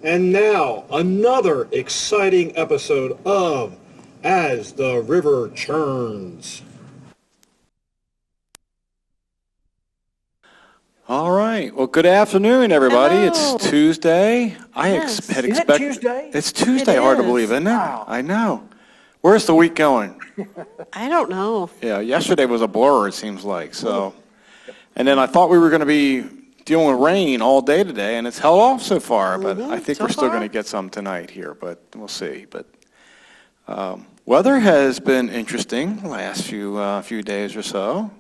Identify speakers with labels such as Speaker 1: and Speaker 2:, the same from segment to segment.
Speaker 1: And now, another exciting episode of As the River Churns.
Speaker 2: All right. Well, good afternoon, everybody.
Speaker 3: Hello.
Speaker 2: It's Tuesday.
Speaker 3: Yes.
Speaker 2: Had
Speaker 4: Is it
Speaker 2: expected.
Speaker 4: Tuesday?
Speaker 2: It's Tuesday.
Speaker 3: It
Speaker 2: Hard to
Speaker 3: is.
Speaker 2: believe, isn't it?
Speaker 4: Wow.
Speaker 2: I know. Where's the week going?
Speaker 3: I don't know.
Speaker 2: Yeah. Yesterday was a blur. It seems like so. And then I thought we were going to be dealing with rain all day today, and it's held off so far. But I think
Speaker 3: so
Speaker 2: we're still
Speaker 3: far.
Speaker 2: going to get some tonight here, but we'll see. But weather has been interesting the last few days or so.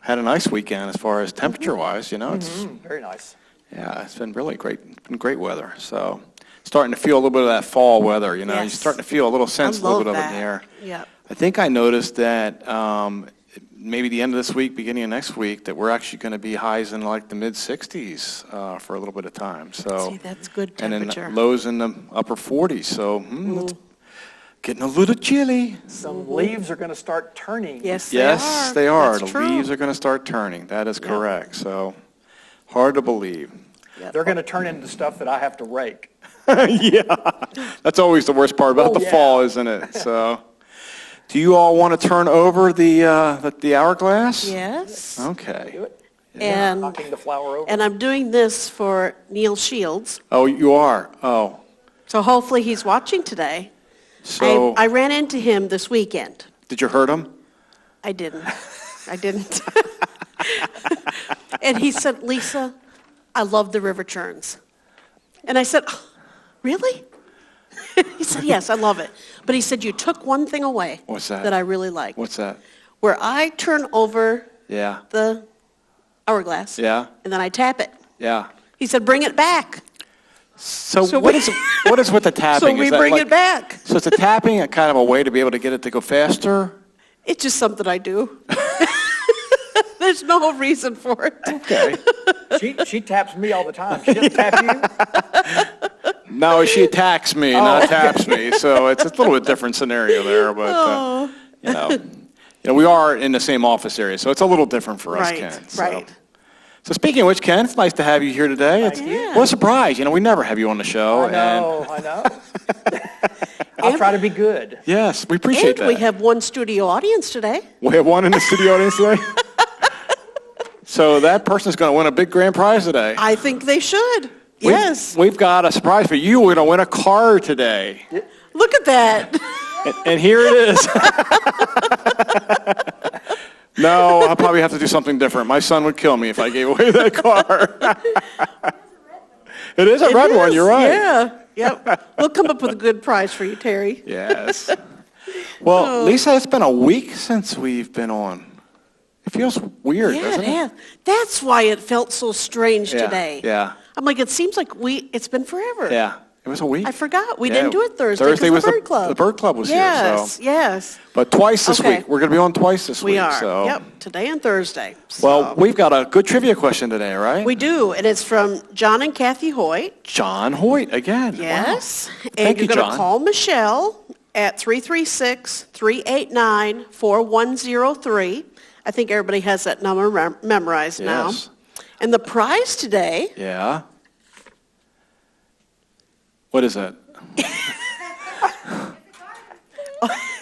Speaker 2: Had a nice weekend as far as temperature-wise. You know, it's
Speaker 4: Very nice.
Speaker 2: yeah, it's been really great. It's been great weather. So starting to feel a little bit of that fall weather. You know, you're
Speaker 3: Yes.
Speaker 2: starting to feel a little sense, a little
Speaker 3: love
Speaker 2: bit of it
Speaker 3: that.
Speaker 2: in the air.
Speaker 3: Yeah.
Speaker 2: I think I noticed that maybe the end of this week, beginning of next week, that we're actually going to be highs in like the mid-60s for a little bit of time. So,
Speaker 3: See, that's good
Speaker 2: and
Speaker 3: temperature.
Speaker 2: then lows in the upper 40s. So it's getting a little chilly.
Speaker 4: Some leaves are going to start turning.
Speaker 3: Yes,
Speaker 2: Yes, they are.
Speaker 3: That's
Speaker 2: The
Speaker 3: true.
Speaker 2: leaves are going to start turning. That is
Speaker 3: Yep.
Speaker 2: correct. So hard to believe.
Speaker 3: Yep.
Speaker 4: They're going to turn into stuff that I have to rake.
Speaker 2: Yeah, that's always the worst part about
Speaker 4: Oh,
Speaker 2: the
Speaker 4: yeah.
Speaker 2: fall, isn't it? So, do you all want to turn over the hourglass?
Speaker 3: Yes.
Speaker 2: Okay.
Speaker 4: Do it.
Speaker 3: And
Speaker 4: Knocking the flower over.
Speaker 3: and I'm doing this for Neil Shields.
Speaker 2: Oh, you are. Oh,
Speaker 3: So hopefully he's watching today.
Speaker 2: so
Speaker 3: I ran into him this weekend.
Speaker 2: did you hurt him?
Speaker 3: I didn't. I didn't. And he said, Lisa, I love the river churns. And I said, "Oh, really? He said, yes, I love it. But he said, you took one thing away.
Speaker 2: What's that?
Speaker 3: That I really liked.
Speaker 2: What's that?
Speaker 3: Where I turn over
Speaker 2: Yeah.
Speaker 3: the hourglass.
Speaker 2: Yeah.
Speaker 3: And then I tap it.
Speaker 2: Yeah.
Speaker 3: He said, bring it back.
Speaker 2: So,
Speaker 3: So
Speaker 2: what
Speaker 3: we-
Speaker 2: is with the tapping?
Speaker 3: So we
Speaker 2: Is that
Speaker 3: bring
Speaker 2: like-
Speaker 3: it back.
Speaker 2: So is the tapping a kind of a way to be able to get it to go faster?
Speaker 3: It's just something I do. There's no reason for it.
Speaker 2: Okay.
Speaker 4: She taps me all the time. She doesn't tap you?
Speaker 2: No, she attacks me, not taps me. So it's a little bit different scenario there, but you know, we are in the same office area, so it's a little different for us,
Speaker 3: Right,
Speaker 2: Ken. So.
Speaker 3: right.
Speaker 2: So speaking of which, Ken, it's nice to have you here today.
Speaker 3: Yeah.
Speaker 2: What a surprise! You know, we never have you on the show.
Speaker 4: I know. I'll try to be good.
Speaker 2: And yes, we appreciate
Speaker 3: And
Speaker 2: that.
Speaker 3: we have one studio audience today.
Speaker 2: We have one in the studio audience today. So that person's going to win a big grand prize today.
Speaker 3: I think they should. Yes.
Speaker 2: We've got a surprise for you. We're going to win a car today.
Speaker 3: Look at that.
Speaker 2: And here it is. No, I'll probably have to do something different. My son would kill me if I gave away that car. It is a
Speaker 3: It
Speaker 2: red one,
Speaker 3: is,
Speaker 2: you're right.
Speaker 3: Yeah. Yep. We'll come up with a good prize for you, Terry.
Speaker 2: Yes. Well, Lisa, it's been a week since we've been on. It feels weird,
Speaker 3: Yeah,
Speaker 2: doesn't
Speaker 3: it
Speaker 2: it?
Speaker 3: has. That's why it felt so strange
Speaker 2: Yeah,
Speaker 3: today.
Speaker 2: yeah.
Speaker 3: I'm like, it seems like it's been forever.
Speaker 2: Yeah. It was a week.
Speaker 3: I forgot. We
Speaker 2: Yeah,
Speaker 3: didn't do it Thursday. 'cause
Speaker 2: Thursday was
Speaker 3: the Bird Club.
Speaker 2: the Bird Club was
Speaker 3: yes,
Speaker 2: here. So.
Speaker 3: Yes,
Speaker 2: But twice this
Speaker 3: Okay.
Speaker 2: week. We're going to be on twice this
Speaker 3: we
Speaker 2: week.
Speaker 3: are.
Speaker 2: So.
Speaker 3: Yep, today and Thursday. So.
Speaker 2: Well, we've got a good trivia question today, right?
Speaker 3: We do, and it's from John and Kathy Hoyt.
Speaker 2: John Hoyt again.
Speaker 3: Yes.
Speaker 2: Wow.
Speaker 3: And
Speaker 2: Thank
Speaker 3: you're
Speaker 2: you,
Speaker 3: going
Speaker 2: John.
Speaker 3: to call Michelle at 336-389-4103. I think everybody has that number memorized now.
Speaker 2: Yes.
Speaker 3: And the prize today,
Speaker 2: Yeah. What is that?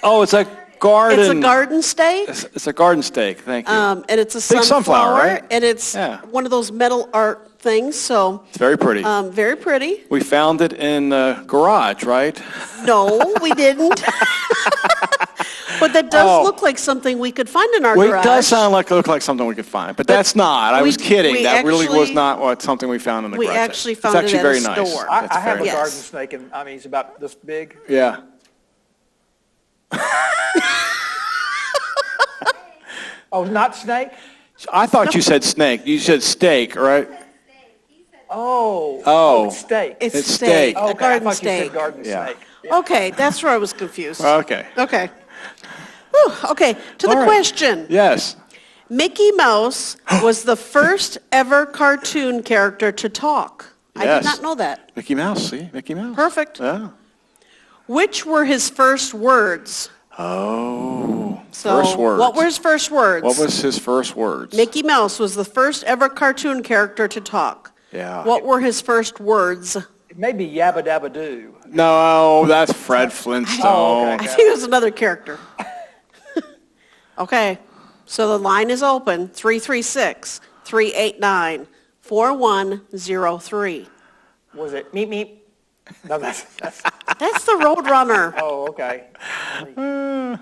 Speaker 2: Oh, it's a garden.
Speaker 3: it's a garden stake.
Speaker 2: It's a garden stake. Thank you.
Speaker 3: And it's a
Speaker 2: Big sunflower, right?
Speaker 3: And it's
Speaker 2: Yeah.
Speaker 3: one of those metal art things, so
Speaker 2: It's very pretty.
Speaker 3: very pretty.
Speaker 2: We found it in the garage, right?
Speaker 3: No, we didn't. But that does
Speaker 2: Oh.
Speaker 3: look like something we could find in our
Speaker 2: Well,
Speaker 3: garage.
Speaker 2: it does look like something we could find, but that's not. I
Speaker 3: we-
Speaker 2: was kidding.
Speaker 3: we
Speaker 2: That really was
Speaker 3: actually-
Speaker 2: not something we found in the
Speaker 3: we
Speaker 2: garage.
Speaker 3: actually
Speaker 2: It's
Speaker 3: found it
Speaker 2: actually
Speaker 3: at a
Speaker 2: very nice.
Speaker 3: store.
Speaker 2: It's
Speaker 4: I have
Speaker 2: very
Speaker 4: a
Speaker 3: Yes.
Speaker 4: garden snake, and I mean, he's about this big.
Speaker 2: Yeah.
Speaker 4: Oh, not snake?
Speaker 2: I thought you said snake. You said steak, right?
Speaker 4: Oh, it's steak.
Speaker 3: It's
Speaker 2: It's
Speaker 3: steak,
Speaker 2: steak.
Speaker 3: a
Speaker 4: Okay, I
Speaker 3: garden
Speaker 4: thought you
Speaker 3: steak.
Speaker 4: said garden
Speaker 2: Yeah.
Speaker 4: snake.
Speaker 3: Okay, that's where I was confused.
Speaker 2: Okay.
Speaker 3: Okay. Whew, okay, to the
Speaker 2: All right.
Speaker 3: question.
Speaker 2: Yes.
Speaker 3: Mickey Mouse was the first ever cartoon character to talk. I
Speaker 2: Yes.
Speaker 3: did not know that.
Speaker 2: Mickey Mouse, see? Mickey Mouse.
Speaker 3: Perfect.
Speaker 2: Yeah.
Speaker 3: Which were his first words?
Speaker 2: Oh,
Speaker 3: So,
Speaker 2: first words.
Speaker 3: what were his first words?
Speaker 2: What was his first words?
Speaker 3: Mickey Mouse was the first ever cartoon character to talk.
Speaker 2: Yeah.
Speaker 3: What were his first words?
Speaker 4: It may be Yabba Dabba Doo.
Speaker 2: No, that's Fred Flintstone.
Speaker 4: Oh,
Speaker 3: I
Speaker 4: okay.
Speaker 3: think it was another character. Okay, so the line is open, 336-389-4103.
Speaker 4: Was it meep meep? No, that's
Speaker 3: That's the Roadrunner.
Speaker 4: oh, okay.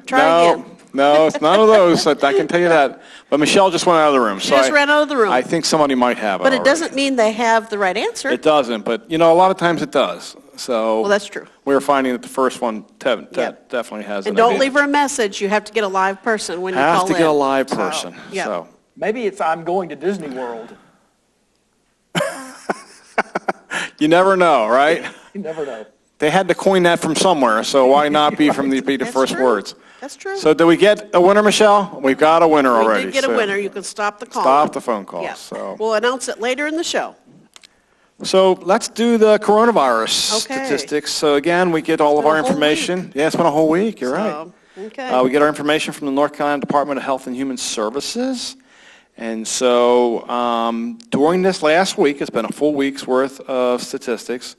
Speaker 3: Try again.
Speaker 2: No, it's none of those. I can tell you that. But Michelle just went out of the room.
Speaker 3: She just ran out of the room.
Speaker 2: I think somebody might have it
Speaker 3: But it
Speaker 2: already.
Speaker 3: doesn't mean they have the right answer.
Speaker 2: It doesn't, but, a lot of times it does. So
Speaker 3: Well, that's true.
Speaker 2: we're finding that the first one
Speaker 3: Yep.
Speaker 2: definitely has
Speaker 3: And
Speaker 2: an
Speaker 3: don't
Speaker 2: idea.
Speaker 3: leave her a message. You have to get a live person when you call
Speaker 2: Has
Speaker 3: in.
Speaker 2: to get a live person.
Speaker 3: yeah.
Speaker 2: So
Speaker 4: Maybe it's I'm going to Disney World.
Speaker 2: you never know, right?
Speaker 4: You never know.
Speaker 2: They had to coin that from somewhere, so why not be the
Speaker 3: That's
Speaker 2: first
Speaker 3: true.
Speaker 2: words?
Speaker 3: That's true.
Speaker 2: So did we get a winner, Michelle? We've got a winner
Speaker 3: we
Speaker 2: already.
Speaker 3: did get a
Speaker 2: so-
Speaker 3: winner. You can stop the call.
Speaker 2: Stop the phone calls.
Speaker 3: Yeah.
Speaker 2: So.
Speaker 3: We'll announce it later in the show.
Speaker 2: So let's do the coronavirus
Speaker 3: Okay.
Speaker 2: statistics. So again, we get all of
Speaker 3: been a
Speaker 2: our
Speaker 3: whole
Speaker 2: information.
Speaker 3: week.
Speaker 2: Yeah, it's been a whole week. You're right.
Speaker 3: So, okay.
Speaker 2: We get our information from the North Carolina Department of Health and Human Services. And so during this last week, it's been a full week's worth of statistics.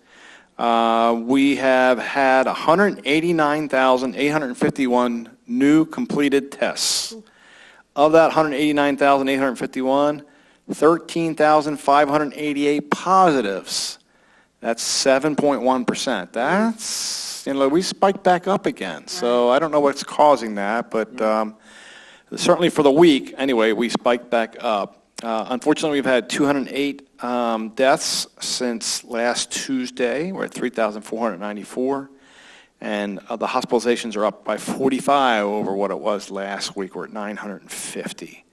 Speaker 2: We have had 189,851 new completed tests. Of that 189,851, 13,588 positives. That's 7.1%. That's, we spiked back up again. So I don't know what's causing that, but certainly for the week, anyway, we spiked back up. Unfortunately, we've had 208 deaths since last Tuesday. We're at 3,494. And the hospitalizations are up by 45 over what it was last week. We're at 950.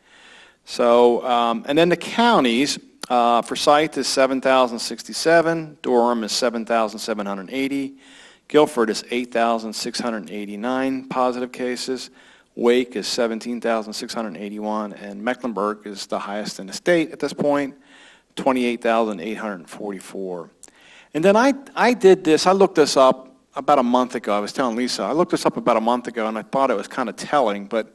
Speaker 2: So, and then the counties, Forsyth is 7,067, Durham is 7,780, Guilford is 8,689 positive cases, Wake is 17,681, and Mecklenburg is the highest in the state at this point, 28,844. And then I looked this up about a month ago. I was telling Lisa, I looked this up about a month ago, and I thought it was kind of telling, but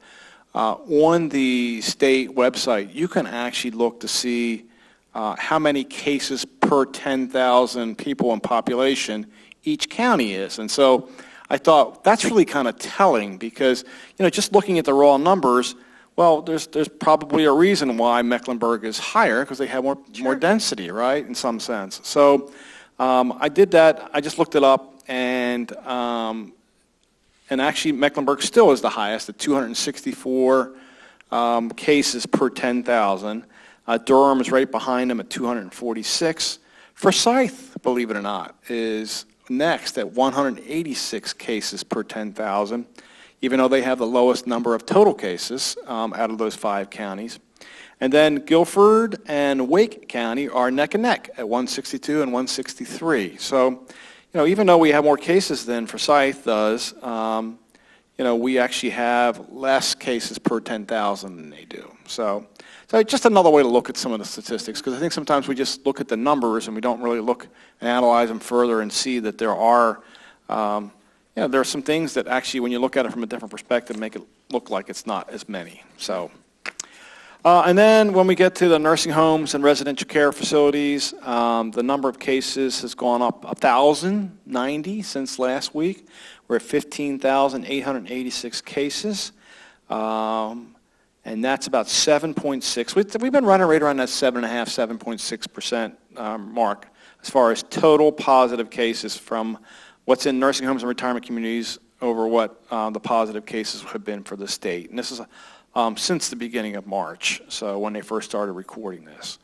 Speaker 2: on the state website, you can actually look to see how many cases per 10,000 people in population each county is. And so I thought that's really kind of telling because, just looking at the raw numbers, well, there's probably a reason why Mecklenburg is higher because they have more density, right, in some sense. So I did that. I just looked it up, and actually Mecklenburg still is the highest at 264 cases per 10,000. Durham is right behind them at 246. Forsyth, believe it or not, is next at 186 cases per 10,000, even though they have the lowest number of total cases out of those 5 counties. And then Guilford and Wake County are neck and neck at 162 and 163. So, even though we have more cases than Forsyth does, we actually have less cases per 10,000 than they do. So just another way to look at some of the statistics, because I think sometimes we just look at the numbers and we don't really look and analyze them further and see that there are, there are some things that actually, when you look at it from a different perspective, make it look like it's not as many. So, and then when we get to the nursing homes and residential care facilities, the number of cases has gone up 1,090 since last week. We're at 15,886 cases. And that's about 7.6. We've been running right around that 7.5%, 7.6% mark as far as total positive cases from what's in nursing homes and retirement communities over what the positive cases have been for the state. And this is since the beginning of March, so when they first started recording this.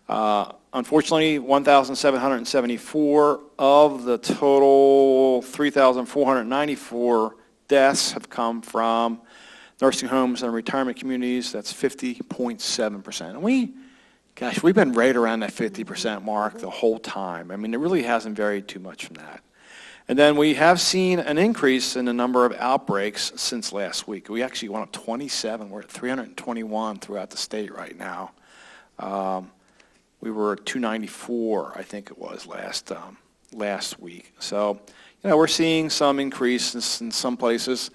Speaker 2: Unfortunately, 1,774 of the total 3,494 deaths have come from nursing homes and retirement communities. That's 50.7%. And we've been right around that 50% mark the whole time. I mean, it really hasn't varied too much from that. And then we have seen an increase in the number of outbreaks since last week. We actually went up 27. We're at 321 throughout the state right now. We were at 294, I think it was, last week. So, we're seeing some increase in some places.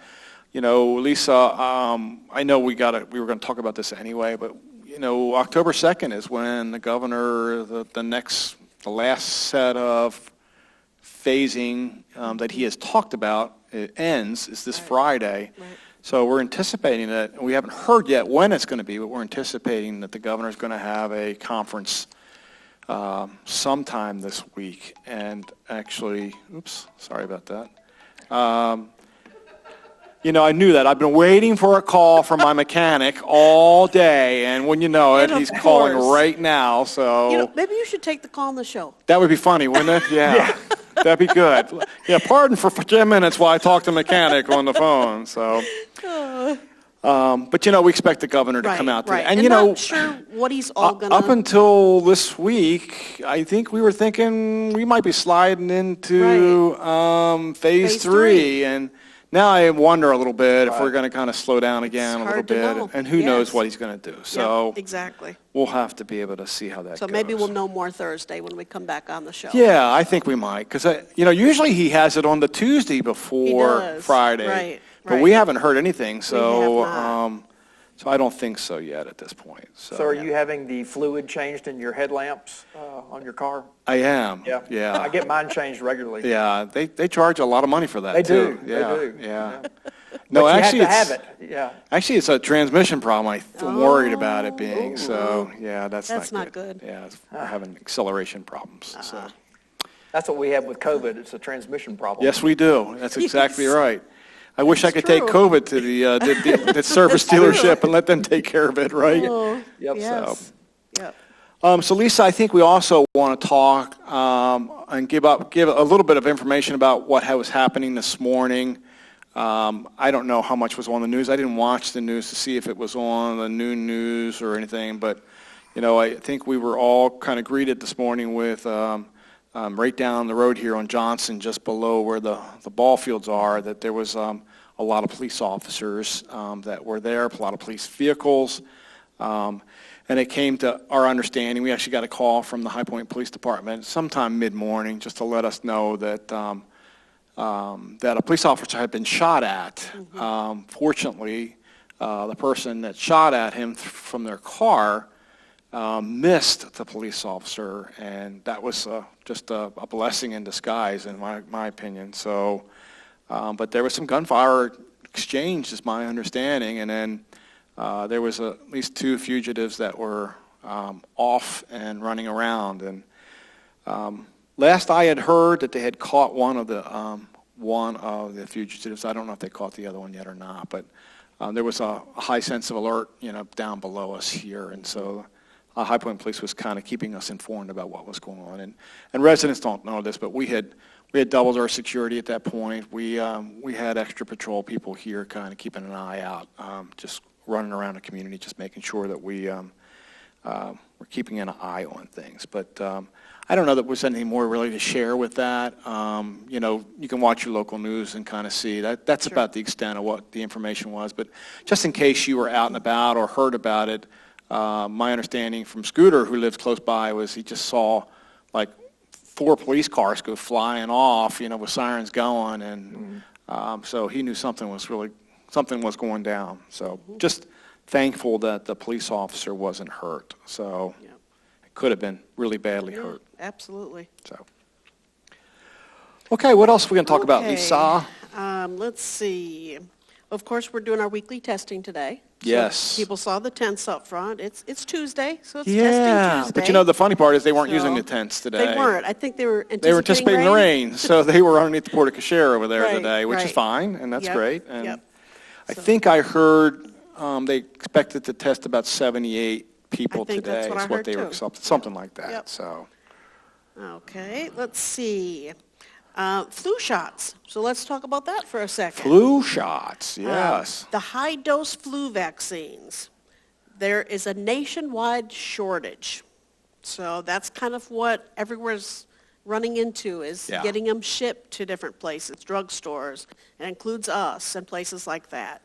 Speaker 2: Lisa, I know we were going to talk about this anyway, but, October 2nd is when the governor, the last set of phasing that he has talked about ends is this Friday.
Speaker 3: Right.
Speaker 2: So we're anticipating that, we haven't heard yet when it's going to be, but we're anticipating that the governor's going to have a conference sometime this week. And actually, oops, sorry about that. I knew that. I've been waiting for a call from my mechanic all day, and when you know it,
Speaker 3: And of
Speaker 2: he's calling
Speaker 3: course.
Speaker 2: right now, so
Speaker 3: Maybe you should take the call on the show.
Speaker 2: that would be funny, wouldn't it? Yeah. That'd be good. Yeah, pardon for 10 minutes while I talk to the mechanic on the phone, so. But, we expect the governor to come out today.
Speaker 3: Right. And not sure what he's all going to...
Speaker 2: Up until this week, I think we were thinking we might be sliding into phase 3. And now I wonder a little bit if we're going to kind of slow down again a little
Speaker 3: hard to
Speaker 2: bit.
Speaker 3: know.
Speaker 2: And who knows what he's going to do. So
Speaker 3: exactly.
Speaker 2: we'll have to be able to see how that goes.
Speaker 3: So maybe we'll know more Thursday when we come back on the show.
Speaker 2: Yeah, I think we might. Because, usually he has it on the Tuesday before
Speaker 3: does.
Speaker 2: Friday.
Speaker 3: Right.
Speaker 2: But we haven't heard anything, so
Speaker 3: We have not.
Speaker 2: so I don't think so yet at this point.
Speaker 4: So are you having the fluid changed in your headlamps on your car?
Speaker 2: I am.
Speaker 4: Yeah.
Speaker 2: Yeah.
Speaker 4: I get mine changed regularly.
Speaker 2: Yeah, they charge a lot of money for that
Speaker 4: They
Speaker 2: too.
Speaker 4: do.
Speaker 2: Yeah,
Speaker 4: They do.
Speaker 2: yeah.
Speaker 4: But
Speaker 2: No,
Speaker 4: you
Speaker 2: actually,
Speaker 4: have to have it. Yeah.
Speaker 2: Actually, it's a transmission problem. I'm worried about it being. So yeah, that's
Speaker 3: not good.
Speaker 2: Yeah, we're having acceleration problems. So
Speaker 4: That's what we have with COVID. It's a transmission problem.
Speaker 2: yes, we do. That's exactly
Speaker 3: Yes.
Speaker 2: right. I wish I could take
Speaker 3: true.
Speaker 2: COVID to the service dealership and let them take care of it, right?
Speaker 3: Oh,
Speaker 4: Yep.
Speaker 3: yes. Yep.
Speaker 2: So Lisa, I think we also want to talk and give a little bit of information about what was happening this morning. I don't know how much was on the news. I didn't watch the news to see if it was on the noon news or anything, but I think we were all kind of greeted this morning with right down the road here on Johnson, just below where the ball fields are, that there was a lot of police officers that were there, a lot of police vehicles. And it came to our understanding, we actually got a call from the High Point Police Department sometime mid-morning just to let us know that that a police officer had been shot at. Fortunately, the person that shot at him from their car missed the police officer, and that was just a blessing in disguise, in my opinion. So, but there was some gunfire exchange, is my understanding, and then there was at least 2 fugitives that were off and running around. And last I had heard that they had caught one of the fugitives. I don't know if they caught the other one yet or not, but there was a high sense of alert, down below us here, and so. High Point Police was kind of keeping us informed about what was going on, and residents don't know this, but we had doubled our security at that point. We had extra patrol people here, kind of keeping an eye out, just running around the community, just making sure that we're keeping an eye on things. But I don't know that there's anything more really to share with that. You can watch your local news and kind of see that. That's about the extent of what the information was. But just in case you were out and about or heard about it. My understanding from Scooter, who lives close by, was he just saw like 4 police cars go flying off, with sirens going, and so he knew something was going down. So just thankful that the police officer wasn't hurt. So it could have been really badly hurt.
Speaker 3: Absolutely.
Speaker 2: So okay, what else are we going to talk about, Lisa?
Speaker 3: Let's see. Of course, we're doing our weekly testing today.
Speaker 2: Yes.
Speaker 3: So people saw the tents up front. It's Tuesday, so it's testing Tuesday.
Speaker 2: But the funny part is they weren't using the tents today.
Speaker 3: They weren't. I think they were
Speaker 2: They were anticipating the rain, so they were underneath the porte-cochere over there
Speaker 3: Right,
Speaker 2: today, which is
Speaker 3: right.
Speaker 2: fine, and that's
Speaker 3: Yep,
Speaker 2: great. And
Speaker 3: yep.
Speaker 2: I
Speaker 3: So-
Speaker 2: think I heard they expected to test about 78 people
Speaker 3: I think
Speaker 2: today.
Speaker 3: that's what I
Speaker 2: is what
Speaker 3: heard
Speaker 2: they were
Speaker 3: too.
Speaker 2: something like that.
Speaker 3: Yep.
Speaker 2: So
Speaker 3: Okay, let's see. Flu shots. So let's talk about that for a second.
Speaker 2: flu shots, yes.
Speaker 3: The high-dose flu vaccines. There is a nationwide shortage. So that's kind of what everywhere's running into, is
Speaker 2: Yeah.
Speaker 3: getting them shipped to different places, drugstores. It includes us and places like that.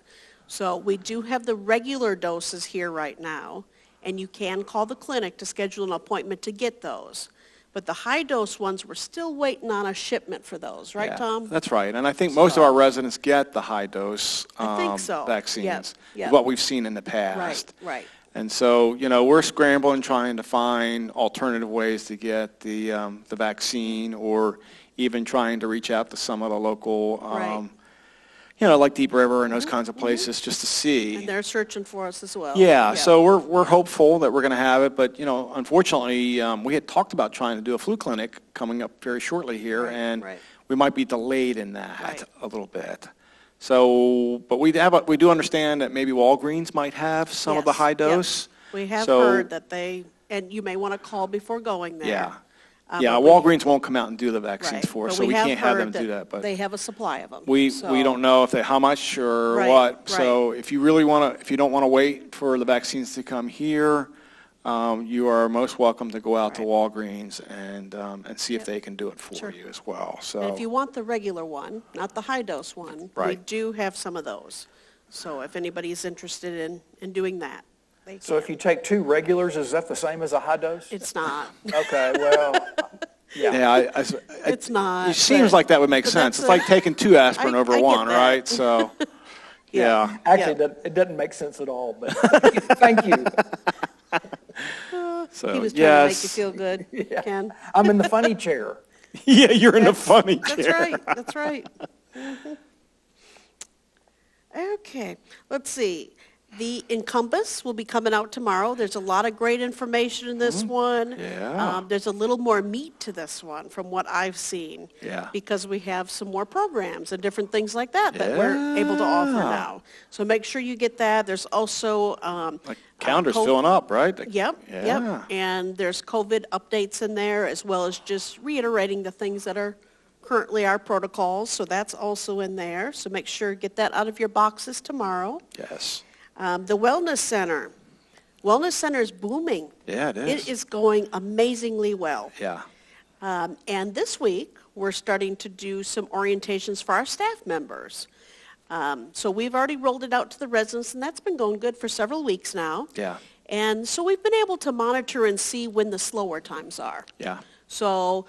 Speaker 3: So we do have the regular doses here right now, and you can call the clinic to schedule an appointment to get those. But the high-dose ones, we're still waiting on a shipment for those, right,
Speaker 2: Yeah,
Speaker 3: Tom?
Speaker 2: That's right, and I think most of our residents get the high-dose
Speaker 3: I think so.
Speaker 2: vaccines,
Speaker 3: Yep, yep.
Speaker 2: what we've seen in the past.
Speaker 3: Right.
Speaker 2: And so, we're scrambling, trying to find alternative ways to get the vaccine, or even trying to reach out to some of the local,
Speaker 3: Right.
Speaker 2: Like Deep River and those kinds of places, just to see.
Speaker 3: And they're searching for us as well.
Speaker 2: Yeah, so we're hopeful that we're going to have it, but unfortunately, we had talked about trying to do a flu clinic coming up very shortly here, and
Speaker 3: right.
Speaker 2: we might be delayed in that
Speaker 3: Right.
Speaker 2: a little bit. So, but we do understand that maybe Walgreens might have some of the
Speaker 3: Yes,
Speaker 2: high
Speaker 3: yep.
Speaker 2: dose.
Speaker 3: We have
Speaker 2: So-
Speaker 3: heard that and you may want to call before going there.
Speaker 2: Yeah.
Speaker 3: but
Speaker 2: Yeah, Walgreens won't come out and do the vaccines
Speaker 3: Right.
Speaker 2: for us,
Speaker 3: But
Speaker 2: so we
Speaker 3: have
Speaker 2: can't have them
Speaker 3: heard
Speaker 2: do that. But
Speaker 3: they have a supply of them.
Speaker 2: we
Speaker 3: so-
Speaker 2: don't know how much or
Speaker 3: Right,
Speaker 2: what. So if you don't want to wait for the vaccines to come here, you are most welcome to go out to
Speaker 3: Right.
Speaker 2: Walgreens and see if
Speaker 3: Yep.
Speaker 2: they can do it for
Speaker 3: Sure.
Speaker 2: you as well. So
Speaker 3: And if you want the regular one, not the high-dose one, we
Speaker 2: Right.
Speaker 3: do have some of those. So if anybody's interested in doing that, they can.
Speaker 4: So if you take 2 regulars, is that the same as a high dose?
Speaker 3: It's not.
Speaker 4: Okay, well, yeah.
Speaker 2: yeah,
Speaker 3: It's not.
Speaker 2: it seems
Speaker 3: but-
Speaker 2: like that would make
Speaker 3: but
Speaker 2: sense.
Speaker 3: that's
Speaker 2: It's like taking 2 aspirin
Speaker 3: I
Speaker 2: over
Speaker 3: get
Speaker 2: one,
Speaker 3: that.
Speaker 2: right? So yeah.
Speaker 4: Actually,
Speaker 3: Yeah.
Speaker 4: it doesn't make sense at all, but thank you.
Speaker 2: So
Speaker 3: He was trying to make you
Speaker 2: yes,
Speaker 3: feel good,
Speaker 4: Yeah.
Speaker 3: Ken.
Speaker 4: I'm in the funny chair.
Speaker 2: yeah, you're in a funny chair.
Speaker 3: That's right, that's right. Mhm. Okay, let's see. The Encompass will be coming out tomorrow. There's a lot of great information in this one.
Speaker 2: Yeah.
Speaker 3: There's a little more meat to this one from what I've seen.
Speaker 2: Yeah.
Speaker 3: Because we have some more programs and different things like that we're able to offer
Speaker 2: Yeah.
Speaker 3: now. So make sure you get that. There's also
Speaker 2: Like calendar's
Speaker 3: co-
Speaker 2: filling up, right?
Speaker 3: Yep,
Speaker 2: Yeah.
Speaker 3: yep. And there's COVID updates in there, as well as just reiterating the things that are currently our protocols. So that's also in there. So make sure, get that out of your boxes tomorrow.
Speaker 2: Yes.
Speaker 3: The Wellness Center. Wellness Center is booming.
Speaker 2: Yeah, it is.
Speaker 3: It is going amazingly well.
Speaker 2: Yeah.
Speaker 3: And this week, we're starting to do some orientations for our staff members. So we've already rolled it out to the residents, and that's been going good for several weeks now.
Speaker 2: Yeah.
Speaker 3: And so we've been able to monitor and see when the slower times are.
Speaker 2: Yeah.
Speaker 3: So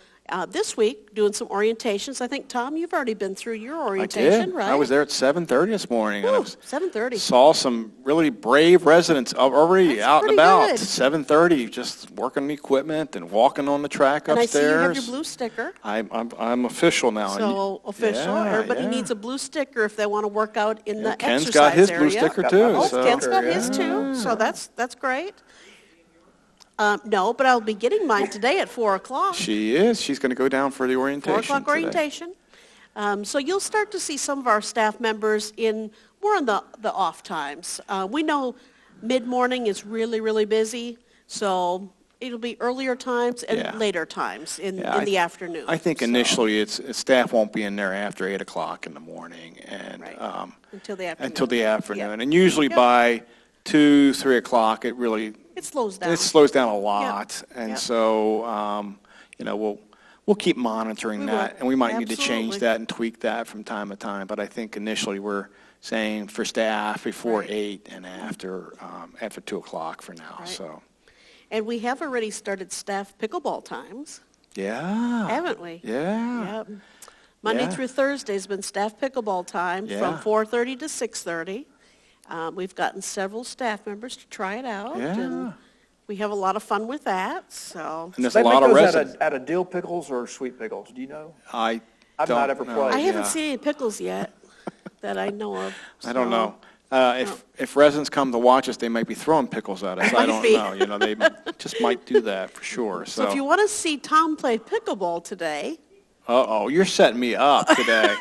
Speaker 3: this week, doing some orientations. I think, Tom, you've already been through your
Speaker 2: I
Speaker 3: orientation,
Speaker 2: did.
Speaker 3: right?
Speaker 2: I was there at 7:30 this morning. And I
Speaker 3: Ooh,
Speaker 2: was
Speaker 3: 7:30.
Speaker 2: saw some really brave residents already
Speaker 3: That's
Speaker 2: out and
Speaker 3: pretty
Speaker 2: about.
Speaker 3: good.
Speaker 2: 7:30, just working the equipment and walking on the track
Speaker 3: And I see you have
Speaker 2: upstairs.
Speaker 3: your blue sticker.
Speaker 2: I'm official now.
Speaker 3: So official.
Speaker 2: Yeah,
Speaker 3: Everybody
Speaker 2: yeah.
Speaker 3: needs a blue sticker if they want to work out in the
Speaker 2: Ken's
Speaker 3: exercise
Speaker 2: got his
Speaker 3: area.
Speaker 2: blue sticker
Speaker 4: Got
Speaker 2: too.
Speaker 4: my blue
Speaker 2: So.
Speaker 3: Ken's got his
Speaker 4: Yeah.
Speaker 3: too, so that's great. No, but I'll be getting mine today at 4 o'clock.
Speaker 2: She is. She's going to go down for the orientation.
Speaker 3: 4 o'clock
Speaker 2: today.
Speaker 3: orientation. So you'll start to see some of our staff members more in the off times. We know mid-morning is really, really busy, so it'll be earlier times and
Speaker 2: Yeah.
Speaker 3: later times in
Speaker 2: Yeah,
Speaker 3: the afternoon.
Speaker 2: I think
Speaker 3: So,
Speaker 2: initially staff won't be in there after 8 o'clock in the morning and
Speaker 3: Right. Until the afternoon.
Speaker 2: until the afternoon.
Speaker 3: Yep.
Speaker 2: And usually
Speaker 3: Yep.
Speaker 2: by 2, 3 o'clock, it really
Speaker 3: It slows down.
Speaker 2: it slows down a lot. And
Speaker 3: Yep.
Speaker 2: so, we'll keep monitoring
Speaker 3: We
Speaker 2: that.
Speaker 3: will.
Speaker 2: And we might need to change
Speaker 3: Absolutely.
Speaker 2: that and tweak that from time to time. But I think initially we're saying for staff before
Speaker 3: Right.
Speaker 2: 8 and after 2 o'clock for now.
Speaker 3: Right.
Speaker 2: So,
Speaker 3: And we have already started staff pickleball times,
Speaker 2: yeah.
Speaker 3: haven't we?
Speaker 2: Yeah.
Speaker 3: Yep. Monday
Speaker 2: Yeah.
Speaker 3: through Thursday has been staff pickleball time
Speaker 2: Yeah.
Speaker 3: from 4:30 to 6:30. We've gotten several staff members to try it out.
Speaker 2: Yeah.
Speaker 3: And we have a lot of fun with that, so.
Speaker 2: And there's
Speaker 4: They
Speaker 2: a lot
Speaker 4: make
Speaker 2: of
Speaker 4: those
Speaker 2: residents.
Speaker 4: out of dill pickles or sweet pickles, do you know?
Speaker 2: I've
Speaker 4: I've not ever played.
Speaker 3: I haven't seen any pickles yet that I know of.
Speaker 2: I don't
Speaker 3: so-
Speaker 2: know. If residents come to watch us, they might be throwing pickles at us. I
Speaker 3: Might
Speaker 2: don't
Speaker 3: be.
Speaker 2: know. They just might do that for sure.
Speaker 3: So if you want to see Tom play pickleball today,
Speaker 2: Uh-oh, you're setting me up today.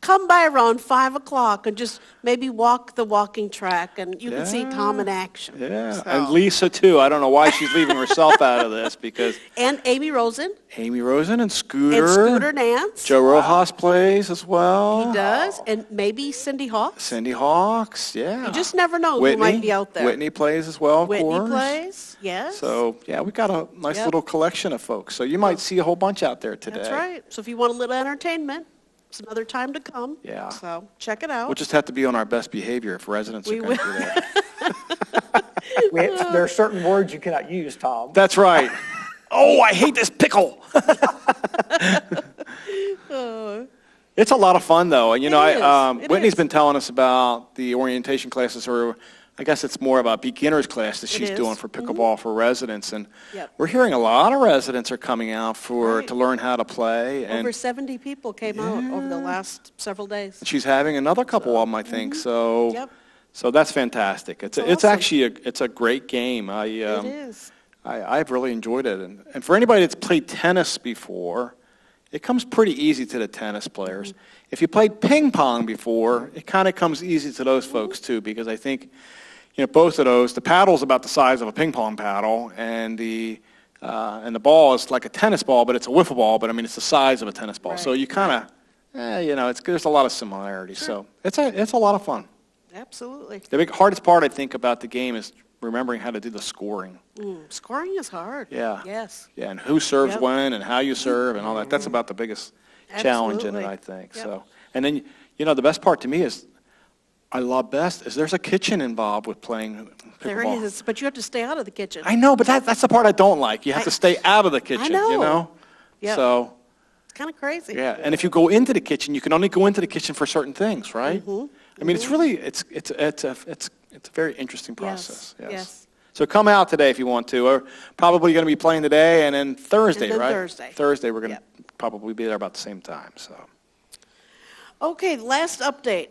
Speaker 3: come by around 5 o'clock and just maybe walk the walking track, and you can see Tom in action.
Speaker 2: Yeah,
Speaker 3: So-
Speaker 2: and Lisa too. I don't know why she's leaving herself out of this because
Speaker 3: And Amy Rosen
Speaker 2: Amy Rosen and Scooter.
Speaker 3: and Scooter Nance.
Speaker 2: Joe Rojas plays as well.
Speaker 3: He does, and maybe Cindy Hawks.
Speaker 2: Cindy Hawks, yeah.
Speaker 3: You just never know
Speaker 2: Whitney,
Speaker 3: who might be out there.
Speaker 2: Whitney plays as well, of
Speaker 3: Whitney
Speaker 2: course.
Speaker 3: plays, yes.
Speaker 2: So, yeah, we got a nice
Speaker 3: Yep.
Speaker 2: little collection of folks. So you might see a whole bunch out there today.
Speaker 3: That's right. So if you want a little entertainment, it's another time to come.
Speaker 2: Yeah.
Speaker 3: So check it out.
Speaker 2: We'll just have to be on our best behavior if residents
Speaker 3: We
Speaker 2: are going to
Speaker 3: will.
Speaker 2: do that.
Speaker 4: There are certain words you cannot use, Tom.
Speaker 2: That's right. Oh, I hate this pickle. It's a lot of fun, though. And,
Speaker 3: It is. It
Speaker 2: Whitney's
Speaker 3: is.
Speaker 2: been telling us about the orientation classes, or I guess it's more of a beginner's class that
Speaker 3: It
Speaker 2: she's
Speaker 3: is.
Speaker 2: doing for pickleball for residents. And
Speaker 3: Yep.
Speaker 2: we're hearing a lot of residents are coming out
Speaker 3: Right.
Speaker 2: to learn how to play. And
Speaker 3: Over 70 people came out over the last several days.
Speaker 2: she's having another couple of them, I think. So,
Speaker 3: Yep.
Speaker 2: so that's fantastic. It's
Speaker 3: awesome.
Speaker 2: actually it's a great game.
Speaker 3: It is.
Speaker 2: I've really enjoyed it. And for anybody that's played tennis before, it comes pretty easy to the tennis players. If you played ping pong before, it kind of comes easy to those folks too, because I think, both of those, the paddle's about the size of a ping pong paddle, and the ball is like a tennis ball, but it's a wiffle ball, but I mean, it's the size of a tennis ball. So
Speaker 3: Right.
Speaker 2: you kind of, there's a lot of similarities. So it's a lot of fun.
Speaker 3: Absolutely.
Speaker 2: The hardest part, I think, about the game is remembering how to do the scoring.
Speaker 3: Scoring is hard.
Speaker 2: Yeah.
Speaker 3: Yes.
Speaker 2: Yeah, and who serves
Speaker 3: Yep.
Speaker 2: when and how you serve and all that. That's about the biggest challenge in it,
Speaker 3: Absolutely.
Speaker 2: I think.
Speaker 3: Yep.
Speaker 2: So, and then, the best part to me is, I love best is there's a kitchen involved with playing pickleball.
Speaker 3: There is, but you have to stay out of the kitchen.
Speaker 2: I know, but that's the part I don't like. You have to stay out of the kitchen,
Speaker 3: know. Yep.
Speaker 2: So,
Speaker 3: It's kind of crazy.
Speaker 2: yeah, and if you go into the kitchen, you can only go into the kitchen for certain things, right? I mean, it's really, it's a very interesting process.
Speaker 3: Yes.
Speaker 2: So come out today if you want to. We're probably going to be playing today, and then Thursday,
Speaker 3: And then
Speaker 2: right?
Speaker 3: Thursday.
Speaker 2: Thursday, we're going to
Speaker 3: Yep.
Speaker 2: probably be there about the same time. So.
Speaker 3: Okay, last update.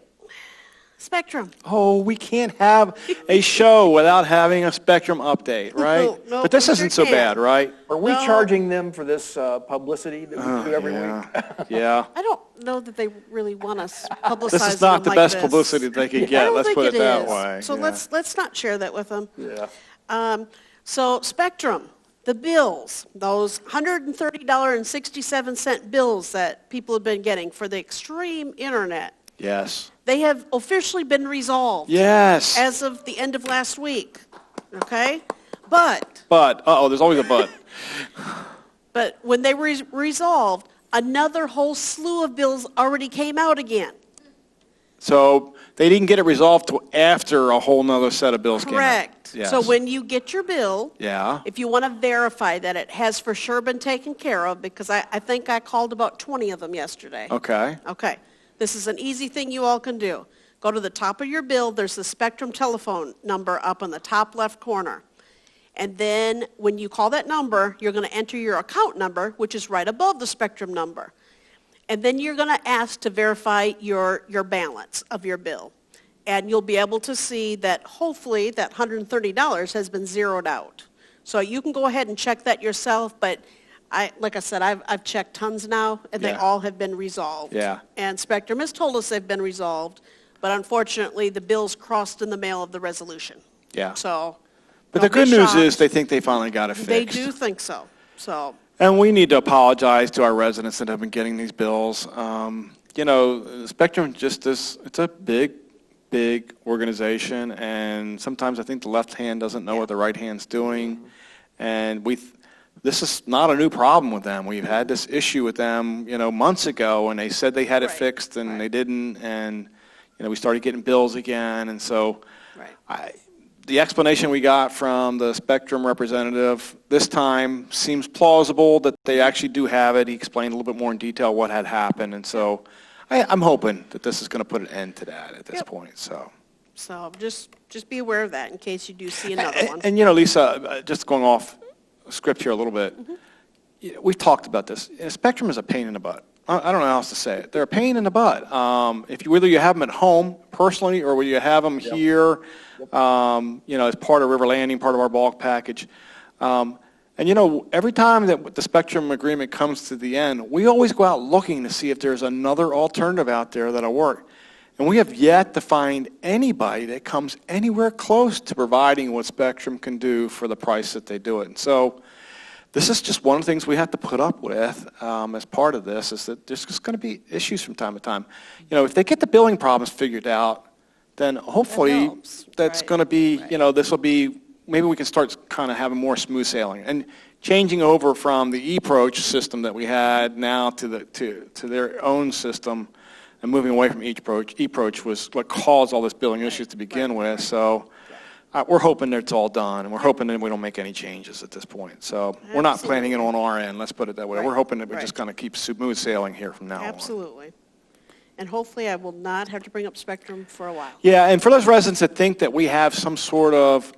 Speaker 3: Spectrum.
Speaker 2: Oh, we can't have a show without having a Spectrum update, right?
Speaker 3: No,
Speaker 2: but this
Speaker 3: we
Speaker 2: isn't
Speaker 3: sure
Speaker 2: so
Speaker 3: can't.
Speaker 2: bad, right?
Speaker 4: Are we
Speaker 3: No.
Speaker 4: charging them for this publicity that we do every week?
Speaker 2: Yeah.
Speaker 3: I don't know that they really want us publicizing
Speaker 2: This is not
Speaker 3: them
Speaker 2: the
Speaker 3: like
Speaker 2: best
Speaker 3: this.
Speaker 2: publicity they could
Speaker 3: I
Speaker 2: get.
Speaker 3: don't
Speaker 2: Let's
Speaker 3: think
Speaker 2: put it that
Speaker 3: is.
Speaker 2: way.
Speaker 3: So
Speaker 2: Yeah.
Speaker 3: let's not share that with them.
Speaker 4: Yeah.
Speaker 3: So Spectrum, the bills, those $130.67 bills that people have been getting for the extreme internet,
Speaker 2: Yes.
Speaker 3: they have officially been resolved
Speaker 2: Yes.
Speaker 3: as of the end of last week. Okay? But
Speaker 2: There's always a but.
Speaker 3: when they were resolved, another whole slew of bills already came out again.
Speaker 2: So they didn't get it resolved till after a whole nother set of bills came out.
Speaker 3: Correct.
Speaker 2: Yes.
Speaker 3: So when you get your bill,
Speaker 2: Yeah.
Speaker 3: if you want to verify that it has for sure been taken care of, because I think I called about 20 of them yesterday.
Speaker 2: Okay.
Speaker 3: Okay. This is an easy thing you all can do. Go to the top of your bill. There's the Spectrum telephone number up in the top left corner. And then when you call that number, you're going to enter your account number, which is right above the Spectrum number. And then you're going to ask to verify your balance of your bill. And you'll be able to see that hopefully that $130 has been zeroed out. So you can go ahead and check that yourself, but like I said, I've checked tons now, and they
Speaker 2: Yeah.
Speaker 3: all have been resolved.
Speaker 2: Yeah.
Speaker 3: And Spectrum has told us they've been resolved, but unfortunately, the bills crossed in the mail of the resolution.
Speaker 2: Yeah.
Speaker 3: So,
Speaker 2: But the
Speaker 3: don't be
Speaker 2: good news
Speaker 3: shocked.
Speaker 2: is they think they finally got it fixed.
Speaker 3: They do think so. So,
Speaker 2: And we need to apologize to our residents that have been getting these bills. Spectrum it's a big organization, and sometimes I think the left hand doesn't know what the right hand's doing. And this is not a new problem with them. We've had this issue with them, months ago, and they said they had it
Speaker 3: Right,
Speaker 2: fixed, and
Speaker 3: right.
Speaker 2: they didn't, and, we started getting bills again, and so
Speaker 3: right.
Speaker 2: the explanation we got from the Spectrum representative this time seems plausible that they actually do have it. He explained a little bit more in detail what had happened, and so I'm hoping that this is going to put an end to that at this
Speaker 3: Yep.
Speaker 2: point. So
Speaker 3: just be aware of that in case you do see another one.
Speaker 2: And Lisa, just going off script here a little bit, we've talked about this. Spectrum is a pain in the butt. I don't know how else to say it. They're a pain in the butt. Whether you have them at home personally or whether you have them here, as part of River Landing, part of our bulk package. Every time that the Spectrum agreement comes to the end, we always go out looking to see if there's another alternative out there that'll work. And we have yet to find anybody that comes anywhere close to providing what Spectrum can do for the price that they do it. And so this is just one of the things we have to put up with as part of this, is that there's just going to be issues from time to time. If they get the billing problems figured out, then hopefully
Speaker 3: helps.
Speaker 2: that's
Speaker 3: Right.
Speaker 2: going to be,
Speaker 3: Right.
Speaker 2: this will be, maybe we can start kind of having more smooth sailing. And changing over from the eProach system that we had now to their own system and moving away from eProach was what caused all this billing issues to begin with. So we're hoping that it's all done, and we're hoping that we don't make any changes at this point. So we're not planning it on our end, let's put it that way.
Speaker 3: Right.
Speaker 2: We're hoping that we
Speaker 3: Right.
Speaker 2: just kind of keep smooth sailing here from now on.
Speaker 3: Absolutely. and hopefully I will not have to bring up Spectrum for a while.
Speaker 2: Yeah, and for those residents that think that we have some sort of,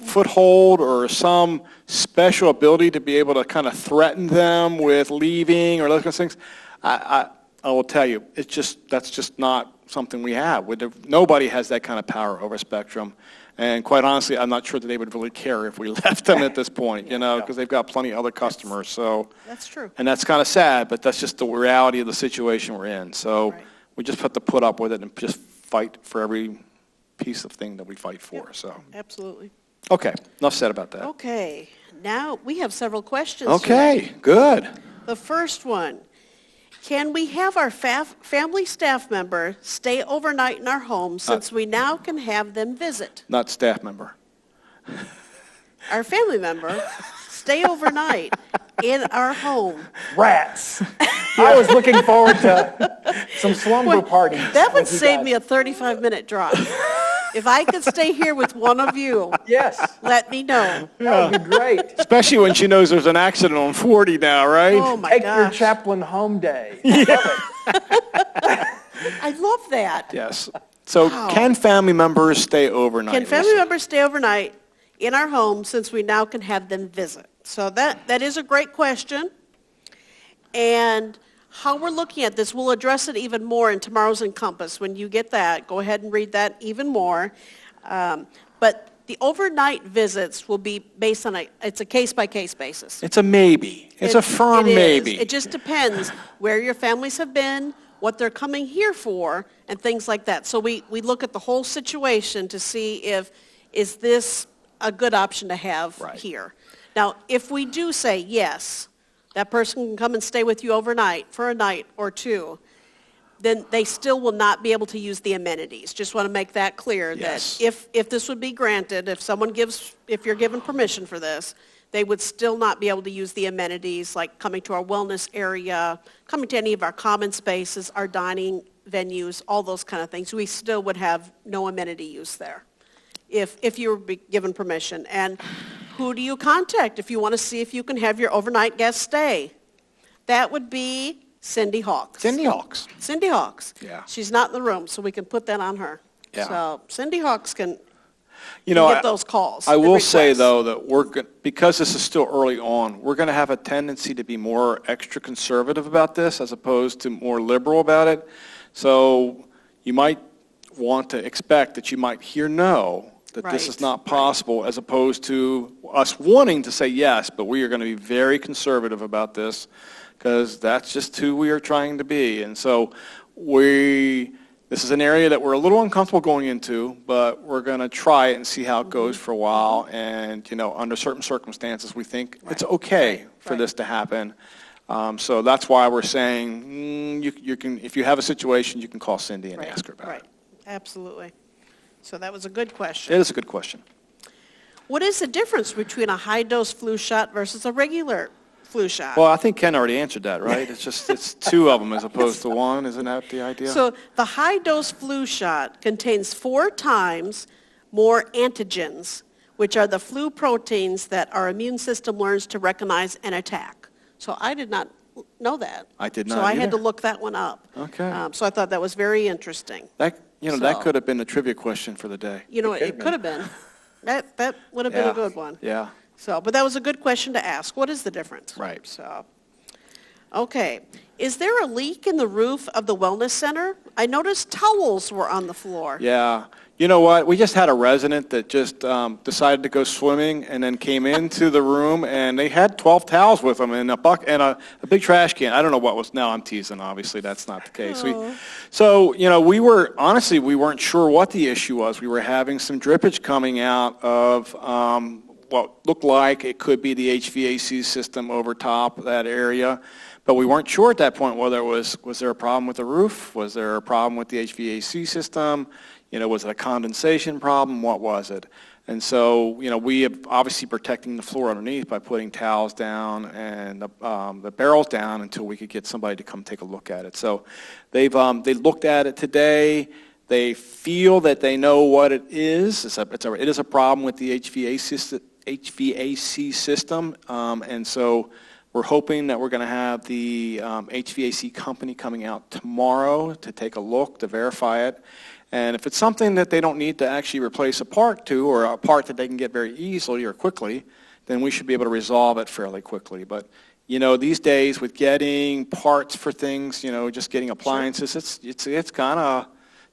Speaker 2: foothold or some special ability to be able to kind of threaten them with leaving or those kinds of things, I will tell you, that's just not something we have. Nobody has that kind of power over Spectrum. And quite honestly, I'm not sure that they would really care if we left them at this point, because they've got plenty of other customers. So
Speaker 3: That's true.
Speaker 2: And that's kind of sad, but that's just the reality of the situation we're in. So
Speaker 3: Right.
Speaker 2: we just have to put up with it and just fight for every piece of thing that we fight for.
Speaker 3: Yep.
Speaker 2: So
Speaker 3: Absolutely.
Speaker 2: okay, enough said about that.
Speaker 3: Okay, now we have several questions.
Speaker 2: Okay, good.
Speaker 3: The first one, can we have our family staff member stay overnight in our home since we now can have them visit?
Speaker 2: Not staff member.
Speaker 3: Our family member stay overnight in our home.
Speaker 4: Rats. I was looking forward to some slumber parties.
Speaker 3: That would
Speaker 4: with you
Speaker 3: save
Speaker 4: guys.
Speaker 3: me a 35-minute drive. If I could stay here with one of you,
Speaker 4: Yes,
Speaker 3: let me know.
Speaker 4: that would be great.
Speaker 2: Especially when she knows there's an accident on 40 now, right?
Speaker 3: Oh my
Speaker 4: Take your
Speaker 3: gosh.
Speaker 4: chaplain home day. Love it.
Speaker 3: I love that.
Speaker 2: Yes. So
Speaker 3: Wow.
Speaker 2: can family members stay overnight?
Speaker 3: Can family
Speaker 2: Lisa?
Speaker 3: members stay overnight in our home since we now can have them visit? So that is a great question. And how we're looking at this, we'll address it even more in tomorrow's Encompass. When you get that, go ahead and read that even more. But the overnight visits will be based on it's a case-by-case basis.
Speaker 2: It's a maybe. It's a firm
Speaker 3: It is.
Speaker 2: maybe.
Speaker 3: It just depends where your families have been, what they're coming here for, and things like that. So we look at the whole situation to see is this a good option to have
Speaker 2: Right.
Speaker 3: here. Now, if we do say yes, that person can come and stay with you overnight for a night or two, then they still will not be able to use the amenities. Just want to make that clear
Speaker 2: Yes.
Speaker 3: that if this would be granted, if you're given permission for this, they would still not be able to use the amenities like coming to our wellness area, coming to any of our common spaces, our dining venues, all those kind of things. We still would have no amenity use there if you were given permission. And who do you contact if you want to see if you can have your overnight guest stay? That would be Cindy Hawks.
Speaker 2: Cindy Hawks.
Speaker 3: Cindy Hawks.
Speaker 2: Yeah.
Speaker 3: She's not in the room, so we can put that on her.
Speaker 2: Yeah.
Speaker 3: So Cindy Hawks can
Speaker 2: You know,
Speaker 3: get those calls.
Speaker 2: I
Speaker 3: and
Speaker 2: will say,
Speaker 3: requests.
Speaker 2: though, that because this is still early on, we're going to have a tendency to be more extra conservative about this as opposed to more liberal about it. So you might want to expect that you might hear no, that this is
Speaker 3: Right,
Speaker 2: not possible, as opposed to us wanting to say yes, but we are going to be very conservative about this because that's just who we are trying to be. And so this is an area that we're a little uncomfortable going into, but we're going to try it and see how it goes for a while. And, under certain circumstances, we think it's okay for
Speaker 3: Right.
Speaker 2: this to happen. So that's why we're saying you can, if you have a situation, you can call Cindy and
Speaker 3: Right,
Speaker 2: ask her about
Speaker 3: right.
Speaker 2: it.
Speaker 3: Absolutely. So that was a good question.
Speaker 2: It is a good question.
Speaker 3: What is the difference between a high-dose flu shot versus a regular flu shot?
Speaker 2: Well, I think Ken already answered that, right? It's two of them as opposed to one. Isn't that the idea?
Speaker 3: So the high-dose flu shot contains 4 times more antigens, which are the flu proteins that our immune system learns to recognize and attack. So I did not know that.
Speaker 2: I did
Speaker 3: So
Speaker 2: not
Speaker 3: I had to
Speaker 2: either.
Speaker 3: look that one up.
Speaker 2: Okay.
Speaker 3: So I thought that was very interesting.
Speaker 2: that
Speaker 3: So-
Speaker 2: could have been the trivia question for the day.
Speaker 3: It could have been. That would have been a good one.
Speaker 2: Yeah.
Speaker 3: So, but that was a good question to ask. What is the difference?
Speaker 2: Right.
Speaker 3: So, okay. Is there a leak in the roof of the wellness center? I noticed towels were on the floor.
Speaker 2: Yeah. You know what? We just had a resident that just decided to go swimming and then came into the room and they had 12 towels with them and a bucket and a big trash can. I don't know what was. No, I'm teasing. Obviously, that's not the case. We weren't sure what the issue was. We were having some drippage coming out of what looked like it could be the HVAC system over top of that area. But we weren't sure at that point whether was there a problem with the roof? Was there a problem with the HVAC system? Was it a condensation problem? What was it? And so, we have obviously protecting the floor underneath by putting towels down and the barrels down until we could get somebody to come take a look at it. So they looked at it today. They feel that they know what it is. It is a problem with the HVAC system. And so We're hoping that we're going to have the HVAC company coming out tomorrow to take a look, to verify it. And if it's something that they don't need to actually replace a part to, or a part that they can get very easily or quickly, then we should be able to resolve it fairly quickly. But, you know, these days with getting parts for things, you know, just getting appliances, it's kind of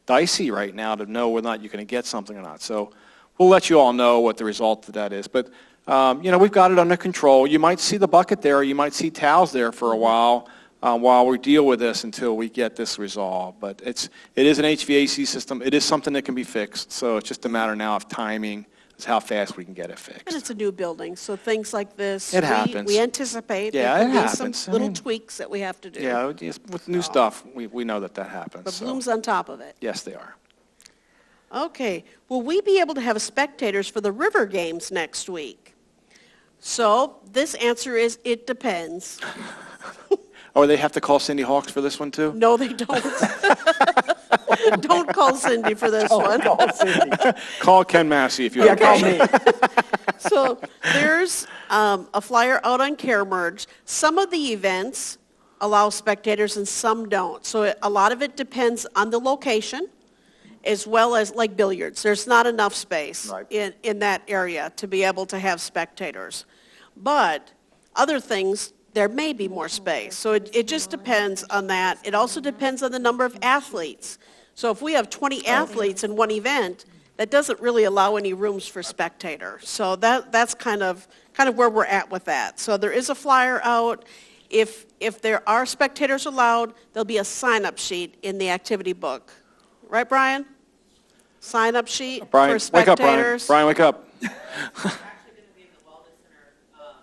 Speaker 2: dicey right now to know whether or not you're going to get something or not. So we'll let you all know what the result of that is. But, you know, we've got it under control. You might see the bucket there, or you might see towels there for a while we deal with this until we get this resolved. But it is an HVAC system. It is something that can be fixed. So it's just a matter now of timing, is how fast we can get it fixed.
Speaker 3: And it's a new building, so things like this,
Speaker 2: It happens.
Speaker 3: we anticipate
Speaker 2: Yeah,
Speaker 3: there
Speaker 2: it
Speaker 3: could be
Speaker 2: happens.
Speaker 3: some
Speaker 2: I
Speaker 3: little
Speaker 2: mean,
Speaker 3: tweaks that we have to do.
Speaker 2: Yeah, with new stuff, we know that happens.
Speaker 3: But
Speaker 2: so.
Speaker 3: Bloom's on top of it.
Speaker 2: Yes, they are.
Speaker 3: Okay, will we be able to have spectators for the river games next week? So this answer is, it depends.
Speaker 2: Oh, they have to call Cindy Hawks for this one too?
Speaker 3: No, they don't. Don't call Cindy for this one.
Speaker 4: Call Cindy.
Speaker 2: Call Ken Massey if you
Speaker 4: Yeah,
Speaker 2: want.
Speaker 4: call me.
Speaker 3: So there's a flyer out on Care Merge. Some of the events allow spectators and some don't. So a lot of it depends on the location, as well as like billiards. There's not enough space
Speaker 4: Right.
Speaker 3: in that area to be able to have spectators. But other things, there may be more space. So it just depends on that. It also depends on the number of athletes. So if we have 20 athletes in one event, that doesn't really allow any rooms for spectators. So that's kind of where we're at with that. So there is a flyer out. If there are spectators allowed, there'll be a sign-up sheet in the activity book. Right, Brian? Sign-up sheet
Speaker 2: Brian,
Speaker 3: for
Speaker 2: wake up, Brian.
Speaker 3: spectators.
Speaker 2: Brian, wake up.
Speaker 5: Actually going to be in the Wellness Center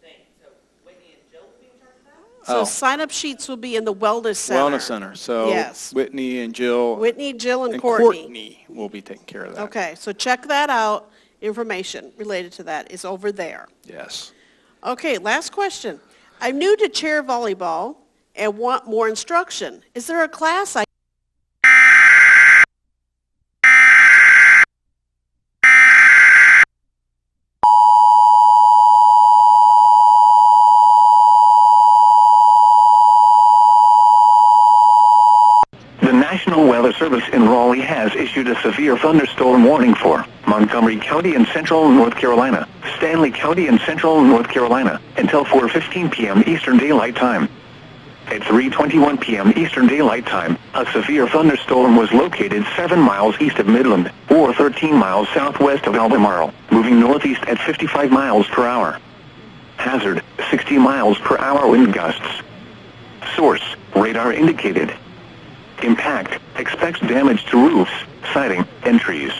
Speaker 5: thing. So Whitney and Jill will be in charge of that?
Speaker 3: So
Speaker 2: Oh.
Speaker 3: sign-up sheets will be in the Wellness Center.
Speaker 2: Wellness Center. So
Speaker 3: Yes.
Speaker 2: Whitney and Jill
Speaker 3: Whitney, Jill, and
Speaker 2: and
Speaker 3: Courtney.
Speaker 2: will be taking care of that.
Speaker 3: Okay, so check that out. Information related to that is over there.
Speaker 2: Yes.
Speaker 3: Okay, last question. I'm new to chair volleyball and want more instruction. Is there a class I
Speaker 6: The National Weather Service in Raleigh has issued a severe thunderstorm warning for Montgomery County in central North Carolina, Stanley County in central North Carolina, until 4:15 p.m. Eastern Daylight Time. At 3:21 p.m. Eastern Daylight Time, a severe thunderstorm was located 7 miles east of Midland, or 13 miles southwest of Albemarle, moving northeast at 55 miles per hour. Hazard, 60 miles per hour wind gusts. Source, radar indicated. Impact, expects damage to roofs, siding, and trees.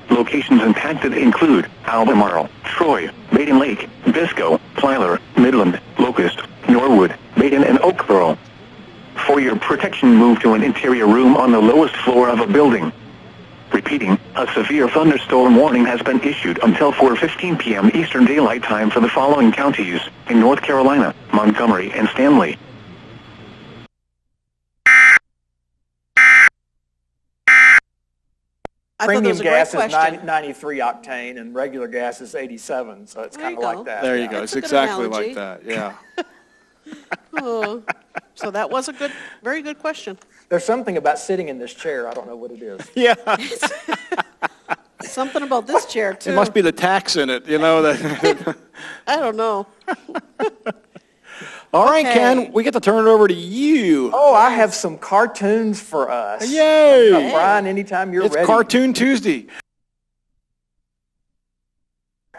Speaker 6: Locations impacted include Albemarle, Troy, Baden Lake, Bisco, Plyler, Midland, Locust, Norwood, Baden, and Oakboro. For your protection, move to an interior room on the lowest floor of a building. Repeating, a severe thunderstorm warning has been issued until 4:15 p.m. Eastern Daylight Time for the following counties in North Carolina, Montgomery, and Stanley.
Speaker 3: I thought that
Speaker 4: Premium
Speaker 3: was a great
Speaker 4: gas is
Speaker 3: question.
Speaker 4: 93 octane and regular gas is 87, so it's
Speaker 3: There
Speaker 4: kind of
Speaker 3: you
Speaker 4: like
Speaker 3: go.
Speaker 4: that.
Speaker 2: There you
Speaker 4: yeah.
Speaker 2: go. It's
Speaker 3: That's a good
Speaker 2: exactly
Speaker 3: analogy.
Speaker 2: like that. Yeah.
Speaker 3: Oh, so that was a very good question.
Speaker 4: There's something about sitting in this chair, I don't know what it is.
Speaker 2: Yeah.
Speaker 3: Something about this chair, too.
Speaker 2: It must be the tax in it, you know. That.
Speaker 3: I don't know.
Speaker 2: All right,
Speaker 3: Okay.
Speaker 2: Ken, we get to turn it over to you.
Speaker 4: Oh, I have some cartoons for us.
Speaker 2: Yay!
Speaker 4: Brian, anytime you're
Speaker 2: It's
Speaker 4: ready.
Speaker 2: Cartoon Tuesday.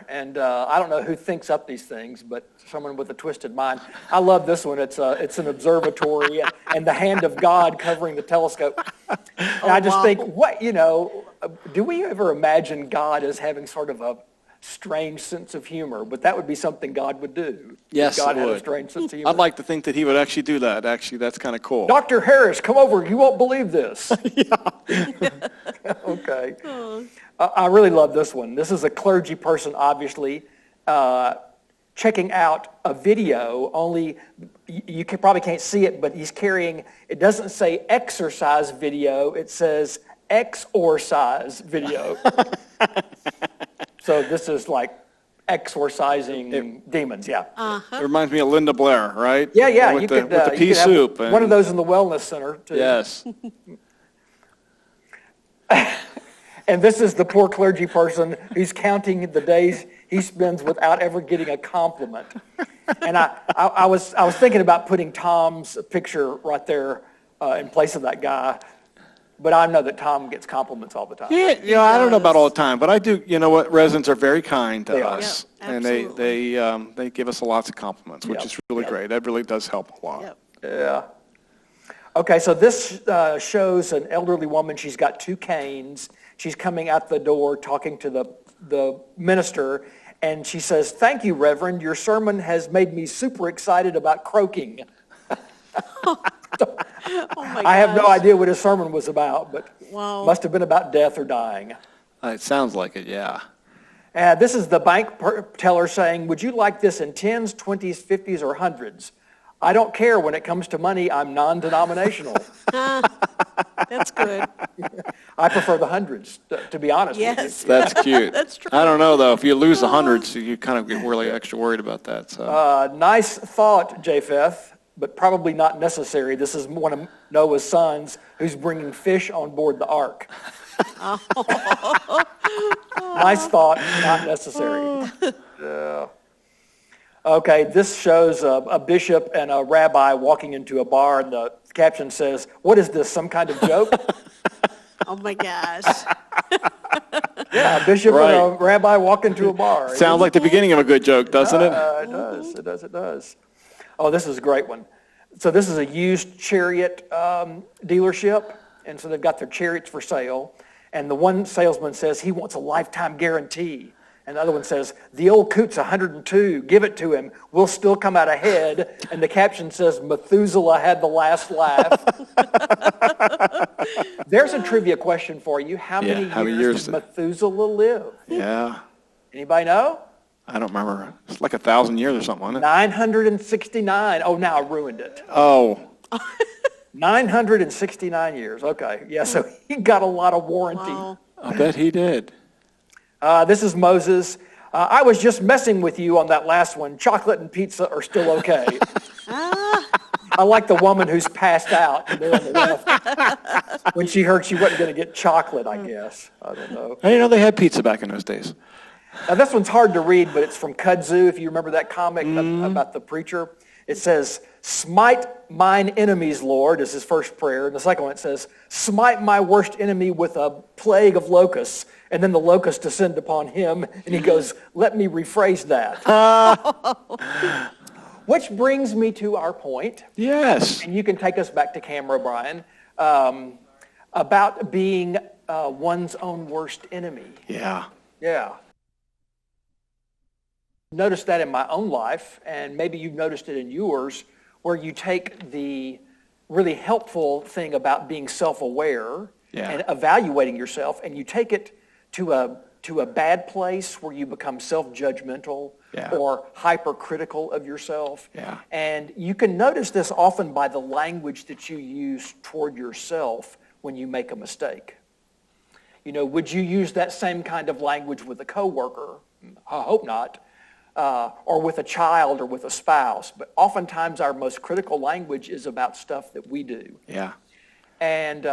Speaker 4: And I don't know who thinks up these things, but someone with a twisted mind. I love this one. It's an observatory and the hand of God covering the telescope. And I just
Speaker 3: wow.
Speaker 4: think, do we ever imagine God as having sort of a strange sense of humor? But that would be something God would do. if
Speaker 2: Yes,
Speaker 4: God
Speaker 2: it
Speaker 4: had a
Speaker 2: would.
Speaker 4: strange sense of humor.
Speaker 2: I'd like to think that he would actually do that. Actually, that's kind of cool.
Speaker 4: Dr. Harris, come over. You won't believe this. Okay. I really love this one. This is a clergy person, obviously, checking out a video, only you probably can't see it, but he's carrying, it doesn't say exercise video, it says exorcise video. So this is like exorcising demons, yeah.
Speaker 2: It reminds me of Linda Blair, right?
Speaker 4: Yeah,
Speaker 2: With
Speaker 4: you
Speaker 2: the,
Speaker 4: could,
Speaker 2: with the
Speaker 4: you
Speaker 2: pea
Speaker 4: could have
Speaker 2: soup.
Speaker 4: one of those in the wellness center, too.
Speaker 2: Yes.
Speaker 4: And this is the poor clergy person who's counting the days he spends without ever getting a compliment. And I was thinking about putting Tom's picture right there in place of that guy, but I know that Tom gets compliments all the time.
Speaker 2: Yeah, I don't know about all the time, but I do. You know what? Residents are very kind to
Speaker 4: They are.
Speaker 2: us,
Speaker 3: Yep,
Speaker 2: and they give us lots of compliments, which
Speaker 4: Yep.
Speaker 2: is really great. That really does help a lot.
Speaker 3: Yep.
Speaker 4: Yeah. Okay, so this shows an elderly woman. She's got 2 canes. She's coming out the door talking to the minister, and she says, "Thank you, Reverend. Your sermon has made me super excited about croaking."
Speaker 3: Oh my
Speaker 4: I have no
Speaker 3: gosh.
Speaker 4: idea what his sermon was about, but
Speaker 3: Wow.
Speaker 4: must have been about death or dying.
Speaker 2: It sounds like it, yeah.
Speaker 4: This is the bank teller saying, "Would you like this in 10s, 20s, 50s, or 100s? I don't care. When it comes to money, I'm non-denominational."
Speaker 3: That's good.
Speaker 4: I prefer the hundreds, to be honest with
Speaker 3: Yes.
Speaker 2: That's cute.
Speaker 3: That's true.
Speaker 2: I don't know, though. If you lose the hundreds, you kind of get really extra worried about that. So.
Speaker 4: you. Nice thought, Japheth, but probably not necessary. This is one of Noah's sons who's bringing fish on board the ark. Nice thought, not necessary. Yeah. Okay, this shows a bishop and a rabbi walking into a bar, and the caption says, "What is this, some kind of joke?"
Speaker 3: Oh my gosh.
Speaker 4: Yeah, a bishop
Speaker 2: Right.
Speaker 4: and a rabbi walk into a bar.
Speaker 2: Sounds like the beginning of a good joke, doesn't it?
Speaker 4: It does. Oh, this is a great one. So this is a used chariot dealership, and so they've got their chariots for sale, and the one salesman says he wants a lifetime guarantee, and the other one says, "The old coot's 102, give it to him, we'll still come out ahead," and the caption says, "Methuselah had the last laugh." There's a trivia question for you. How many years did Methuselah live?
Speaker 2: Yeah.
Speaker 4: Anybody know?
Speaker 2: I don't remember. It's like 1,000 years or something, wasn't it?
Speaker 4: 969. Oh, now I ruined it.
Speaker 2: Oh,
Speaker 4: 969 years. Okay. Yeah, so he got a lot of warranty.
Speaker 3: Wow.
Speaker 2: I bet he did.
Speaker 4: This is Moses. I was just messing with you on that last one. Chocolate and pizza are still okay. I like the woman who's passed out there on the left. When she heard she wasn't going to get chocolate, I guess. I don't know.
Speaker 2: I didn't know they had pizza back in those days.
Speaker 4: Now, this one's hard to read, but it's from Kudzu, if you remember that comic about the preacher. It says, "Smite mine enemies, Lord," is his first prayer. And the second one, it says, "Smite my worst enemy with a plague of locusts." And then the locusts descend upon him, and he goes, "Let me rephrase that." Which brings me to our point.
Speaker 2: Yes.
Speaker 4: And you can take us back to camera, Brian, about being one's own worst enemy.
Speaker 2: Yeah.
Speaker 4: Yeah. Noticed that in my own life, and maybe you've noticed it in yours, where you take the really helpful thing about being self-aware and evaluating yourself, and you take it to a bad place where you become self-judgmental or hypercritical of yourself.
Speaker 2: Yeah.
Speaker 4: And you can notice this often by the language that you use toward yourself when you make a mistake. You know, would you use that same kind of language with a coworker? I hope not. Or with a child or with a spouse. But oftentimes our most critical language is about stuff that we do.
Speaker 2: Yeah.
Speaker 4: And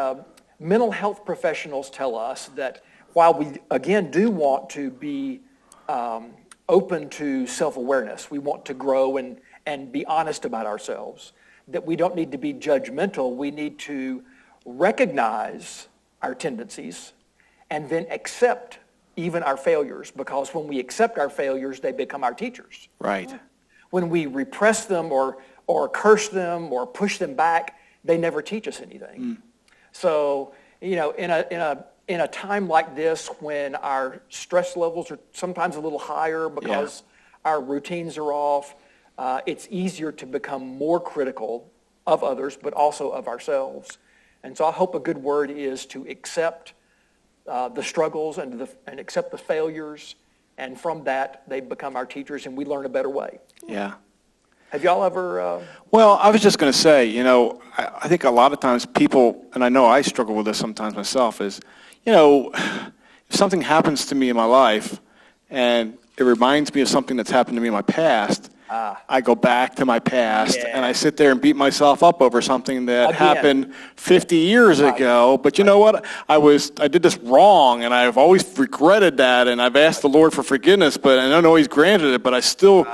Speaker 4: mental health professionals tell us that while we, again, do want to be open to self-awareness, we want to grow and be honest about ourselves, that we don't need to be judgmental. We need to recognize our tendencies and then accept even our failures, because when we accept our failures, they become our teachers.
Speaker 2: Right.
Speaker 4: When we repress them or curse them or push them back, they never teach us anything. So, you know, in a time like this, when our stress levels are sometimes a little higher because our routines are off, it's easier to become more critical of others, but also of ourselves. And so I hope a good word is to accept the struggles and accept the failures, and from that they become our teachers, and we learn a better way.
Speaker 2: Yeah.
Speaker 4: Have y'all ever?
Speaker 2: Well, I was just going to say, you know, I think a lot of times people, and I know I struggle with this sometimes myself, is, you know, if something happens to me in my life, and it reminds me of something that's happened to me in my past, I go back to my past and I sit there and beat myself up over something that happened 50 years ago. But you know what? I did this wrong, and I've always regretted that, and I've asked the Lord for forgiveness, but I don't know He's granted it, but I still,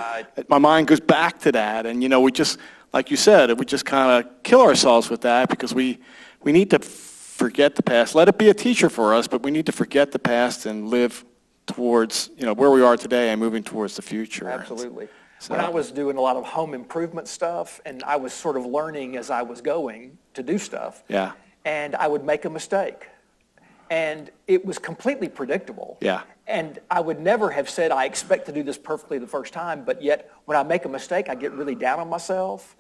Speaker 2: my mind goes back to that. And, we just, like you said, we just kind of kill ourselves with that because we need to forget the past. Let it be a teacher for us, but we need to forget the past and live towards, where we are today and moving towards the future.
Speaker 4: Absolutely.
Speaker 2: So.
Speaker 4: When I was doing a lot of home improvement stuff, and I was sort of learning as I was going to do stuff, and I would make a mistake. And it was completely predictable.
Speaker 2: Yeah.
Speaker 4: And I would never have said, I expect to do this perfectly the first time, but yet when I make a mistake, I get really down on myself.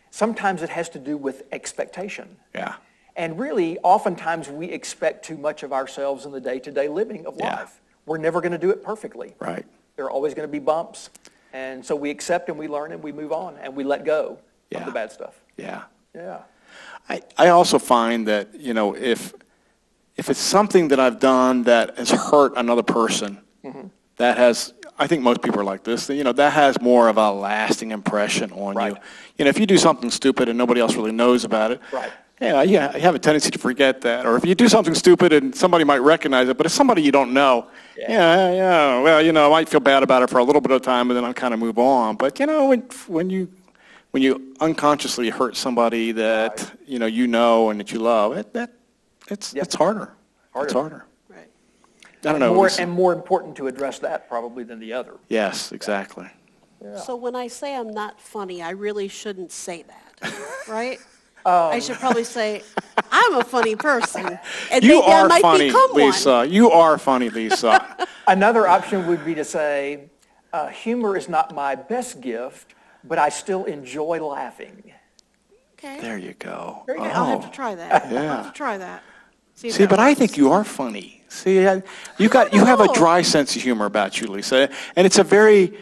Speaker 4: Sometimes it has to do with expectation.
Speaker 2: Yeah.
Speaker 4: And really, oftentimes we expect too much of ourselves in the day-to-day living of life. We're never going to do it perfectly.
Speaker 2: Right.
Speaker 4: There are always going to be bumps. And so we accept and we learn and we move on and we let go of the bad stuff.
Speaker 2: Yeah.
Speaker 4: Yeah.
Speaker 2: I also find that, if it's something that I've done that has hurt another person, that has, I think most people are like this, that has more of a lasting impression on you. If you do something stupid and nobody else really knows about it, you have a tendency to forget that. Or if you do something stupid and somebody might recognize it, but if somebody you don't know, well, I might feel bad about it for a little bit of time, and then I'll kind of move on. But, when you unconsciously hurt somebody that, and that you love, it's harder. It's harder.
Speaker 3: Right.
Speaker 2: I don't know.
Speaker 4: And more important to address that probably than the other.
Speaker 2: Yes, exactly.
Speaker 4: Yeah.
Speaker 3: So when I say I'm not funny, I really shouldn't say that, right? I should probably say, I'm a funny person. And
Speaker 2: You
Speaker 3: maybe I
Speaker 2: are
Speaker 3: might
Speaker 2: funny,
Speaker 3: become
Speaker 2: Lisa.
Speaker 3: one.
Speaker 2: You are funny, Lisa.
Speaker 4: Another option would be to say, humor is not my best gift, but I still enjoy laughing.
Speaker 3: Okay.
Speaker 2: There you go.
Speaker 3: Very good. I'll have to try that.
Speaker 2: Yeah.
Speaker 3: I'll have to try that. See,
Speaker 2: See, but I think you are funny. See, you have a dry sense of humor about you, Lisa, and it's a very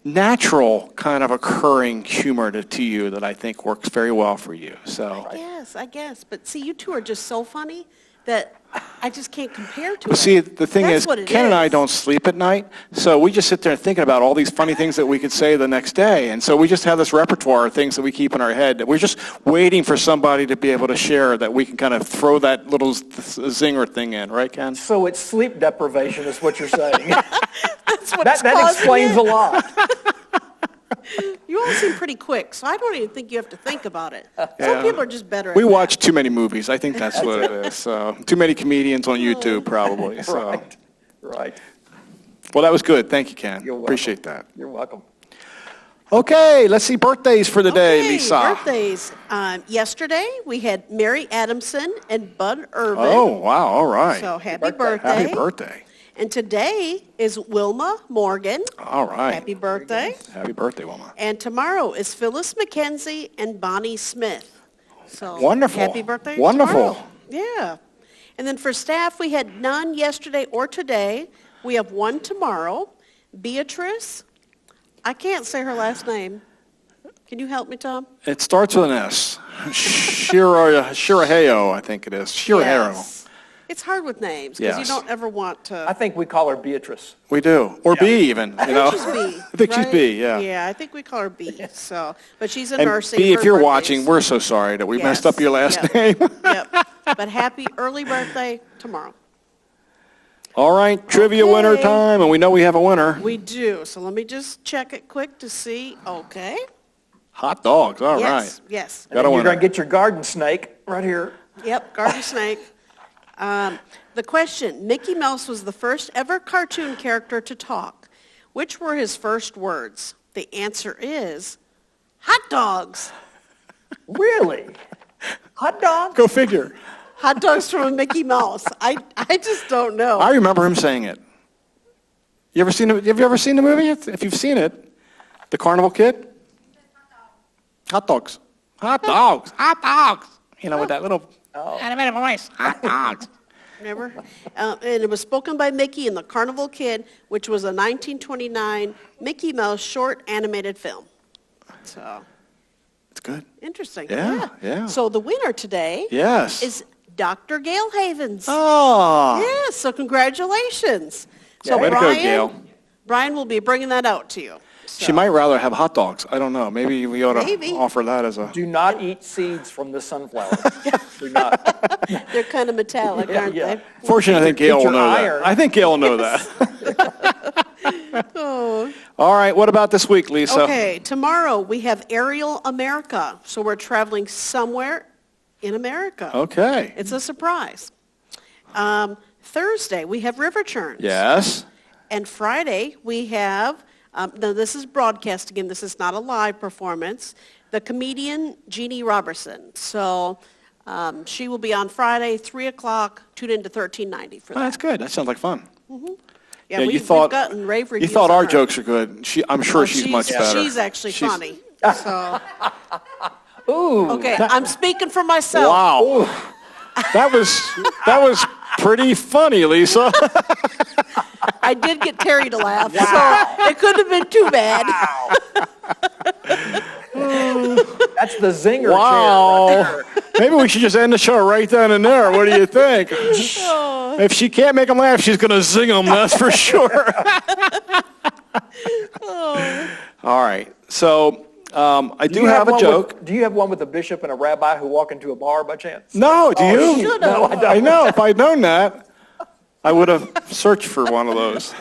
Speaker 2: natural kind of occurring humor to you that I think works very well for you. So.
Speaker 3: I guess. But see, you two are just so funny that I just can't compare to
Speaker 2: But
Speaker 3: it.
Speaker 2: see, the thing
Speaker 3: That's
Speaker 2: is,
Speaker 3: what it
Speaker 2: Ken and I
Speaker 3: is.
Speaker 2: don't sleep at night, so we just sit there thinking about all these funny things that we could say the next day, and so we just have this repertoire of things that we keep in our head. We're just waiting for somebody to be able to share that we can kind of throw that little zinger thing in, right, Ken?
Speaker 4: So it's sleep deprivation is what you're saying.
Speaker 3: That's what
Speaker 4: that explains a lot.
Speaker 3: You all seem pretty quick, so I don't even think you have to think about it. Some people are just better at
Speaker 2: We
Speaker 3: that.
Speaker 2: watch too many movies. I think that's what it is. Too many comedians on YouTube, probably. So.
Speaker 4: Right.
Speaker 2: Well, that was good. Thank you, Ken.
Speaker 4: You're welcome.
Speaker 2: Appreciate that.
Speaker 4: You're welcome.
Speaker 2: Okay, let's see birthdays for the day, Lisa.
Speaker 3: Birthdays. Yesterday, we had Mary Adamson and Bud Irvin.
Speaker 2: Oh, wow. All right.
Speaker 3: So happy
Speaker 4: birthday.
Speaker 3: birthday.
Speaker 2: Happy birthday.
Speaker 3: And today is Wilma Morgan.
Speaker 2: All right.
Speaker 3: Happy birthday.
Speaker 2: Happy birthday, Wilma.
Speaker 3: And tomorrow is Phyllis McKenzie and Bonnie Smith. So
Speaker 2: Wonderful.
Speaker 3: happy birthday.
Speaker 2: Wonderful.
Speaker 3: Tomorrow. Yeah. And then for staff, we had none yesterday or today. We have one tomorrow. Beatrice. I can't say her last name. Can you help me, Tom?
Speaker 2: It starts with an S. Shiraheo, I think it is. Shiraheo.
Speaker 3: Yes. It's hard with names because you
Speaker 2: Yes.
Speaker 3: don't ever want to.
Speaker 4: I think we call her Beatrice.
Speaker 2: We do. Or B even,
Speaker 3: I
Speaker 2: you know.
Speaker 3: think she's B.
Speaker 2: I think she's
Speaker 3: right?
Speaker 2: B, yeah.
Speaker 3: Yeah, I think we call her B. So, but she's a
Speaker 2: And
Speaker 3: nursing.
Speaker 2: B, if
Speaker 3: Her
Speaker 2: you're
Speaker 3: birthday's-
Speaker 2: watching, we're so sorry that we messed up your last
Speaker 3: Yep.
Speaker 2: name.
Speaker 3: Yep. But happy early birthday tomorrow.
Speaker 2: All right, trivia
Speaker 3: Okay.
Speaker 2: winner time, and we know we have a winner.
Speaker 3: We do. So let me just check it quick to see. Okay.
Speaker 2: Hot dogs, all right.
Speaker 3: Yes. Yes.
Speaker 2: Got a
Speaker 4: You're
Speaker 2: winner.
Speaker 4: going to get your garden snake right here.
Speaker 3: Yep. Garden snake. The question: Mickey Mouse was the first ever cartoon character to talk. Which were his first words? The answer is hot dogs.
Speaker 4: Really? Hot dog?
Speaker 2: Go figure.
Speaker 3: Hot dogs from a Mickey Mouse. I just don't know.
Speaker 2: I remember him saying it. Have you ever seen the movie? If you've seen it, The Carnival Kid? Hot dogs. Hot dogs. Hot dogs. You know, with that little animated voice. Hot dogs.
Speaker 3: Remember? And it was spoken by Mickey in The Carnival Kid, which was a 1929 Mickey Mouse short animated film. So,
Speaker 2: It's good.
Speaker 3: interesting.
Speaker 2: Yeah, yeah.
Speaker 3: So the winner today
Speaker 2: Yes.
Speaker 3: is Dr. Gail Havens.
Speaker 2: Oh.
Speaker 3: Yes, so congratulations. So
Speaker 2: Way to go,
Speaker 3: Brian,
Speaker 2: Gail.
Speaker 3: Brian will be bringing that out to you.
Speaker 2: She might rather have hot dogs. I don't know. Maybe we ought to
Speaker 3: Maybe.
Speaker 2: offer that as a...
Speaker 4: Do not eat seeds from the sunflower. Do not.
Speaker 3: They're kind of metallic, aren't
Speaker 4: yeah.
Speaker 3: they?
Speaker 2: Fortunately, I think Gail will
Speaker 4: your
Speaker 2: know
Speaker 4: iron.
Speaker 2: that. I think Gail will know that. All right, what about this week, Lisa?
Speaker 3: Okay, tomorrow we have Aerial America. So we're traveling somewhere in America.
Speaker 2: Okay.
Speaker 3: It's a surprise. Thursday, we have River Churns.
Speaker 2: Yes.
Speaker 3: And Friday, we have, now this is broadcast again, this is not a live performance, the comedian Jeannie Robertson. So she will be on Friday, 3 o'clock. Tune in to 1390 for
Speaker 2: Oh,
Speaker 3: that.
Speaker 2: that's good. That sounds like fun.
Speaker 3: Yeah,
Speaker 2: you
Speaker 3: we've
Speaker 2: thought
Speaker 3: gotten rave
Speaker 2: you
Speaker 3: reviews
Speaker 2: thought
Speaker 3: on
Speaker 2: our
Speaker 3: her.
Speaker 2: jokes are good. I'm sure she's much better.
Speaker 3: She's actually funny. So,
Speaker 4: Ooh.
Speaker 3: okay, I'm speaking for myself.
Speaker 2: Wow. That was pretty funny, Lisa.
Speaker 3: I did get Terry to laugh, so it couldn't have been too bad.
Speaker 4: That's the zinger
Speaker 2: Wow.
Speaker 4: chair right there.
Speaker 2: Maybe we should just end the show right then and there. What do you think? If she can't make them laugh, she's going to zing them, that's for sure. All right. So I do have a
Speaker 4: one
Speaker 2: joke.
Speaker 4: do you have one with a bishop and a rabbi who walk into a bar by chance?
Speaker 2: No, do you?
Speaker 3: should've.
Speaker 4: No, I don't.
Speaker 2: I know. If I'd known that, I would have searched for one of those.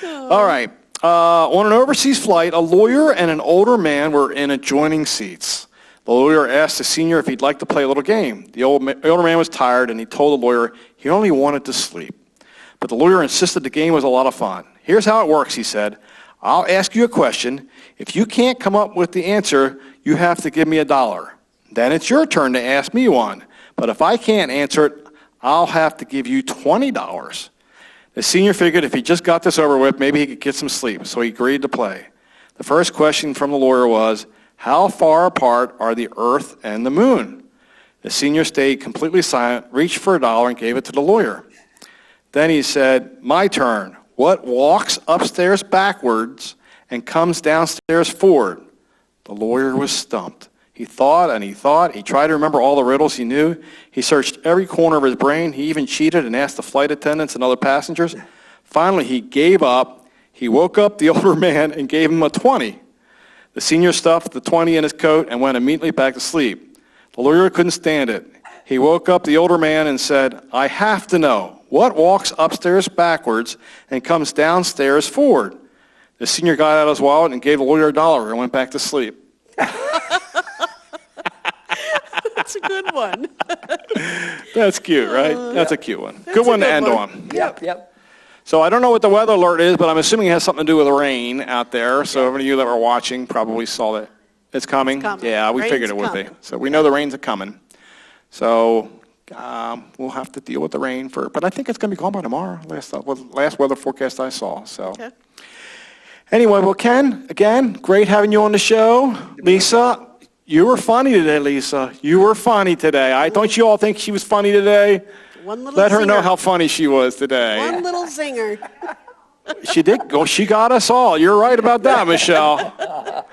Speaker 2: All right. On an overseas flight, a lawyer and an older man were in adjoining seats. The lawyer asked the senior if he'd like to play a little game. The older man was tired, and he told the lawyer he only wanted to sleep. But the lawyer insisted the game was a lot of fun. Here's how it works, he said. I'll ask you a question. If you can't come up with the answer, you have to give me $1. Then it's your turn to ask me one. But if I can't answer it, I'll have to give you $20. The senior figured if he just got this over with, maybe he could get some sleep, so he agreed to play. The first question from the lawyer was, how far apart are the Earth and the Moon? The senior stayed completely silent, reached for $1, and gave it to the lawyer. Then he said, my turn. What walks upstairs backwards and comes downstairs forward? The lawyer was stumped. He thought and he thought. He tried to remember all the riddles he knew. He searched every corner of his brain. He even cheated and asked the flight attendants and other passengers. Finally, he gave up. He woke up the older man and gave him a 20. The senior stuffed the 20 in his coat and went immediately back to sleep. The lawyer couldn't stand it. He woke up the older man and said, I have to know, what walks upstairs backwards and comes downstairs forward? The senior got out his wallet and gave the lawyer $1 and went back to sleep.
Speaker 3: That's a good one.
Speaker 2: That's cute, right? That's a cute one. Good one to end on.
Speaker 4: Yep.
Speaker 2: So I don't know what the weather alert is, but I'm assuming it has something to do with rain out there. So every of you that were watching probably saw that it's coming.
Speaker 3: It's coming.
Speaker 2: Yeah, we
Speaker 3: Rain's
Speaker 2: figured it would be.
Speaker 3: coming.
Speaker 2: So we know the rain's coming. So we'll have to deal with the rain but I think it's going to be gone by tomorrow. Last weather forecast I saw. So
Speaker 3: Okay.
Speaker 2: anyway, well, Ken, again, great having you on the show. Lisa, you were funny today, Lisa. You were funny today. Don't you all think she was funny today?
Speaker 3: One little
Speaker 2: Let her know
Speaker 3: zinger.
Speaker 2: how funny she was today.
Speaker 3: One little zinger.
Speaker 2: She did. Well, she got us all. You're right about that, Michelle.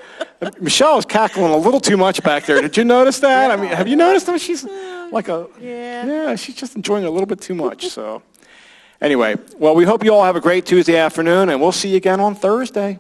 Speaker 2: Michelle was cackling a little too much back there. Did you notice that? I mean, have you noticed that she's like yeah, she's just enjoying it a little bit too much. So anyway, well, we hope you all have a great Tuesday afternoon, and we'll see you again on Thursday.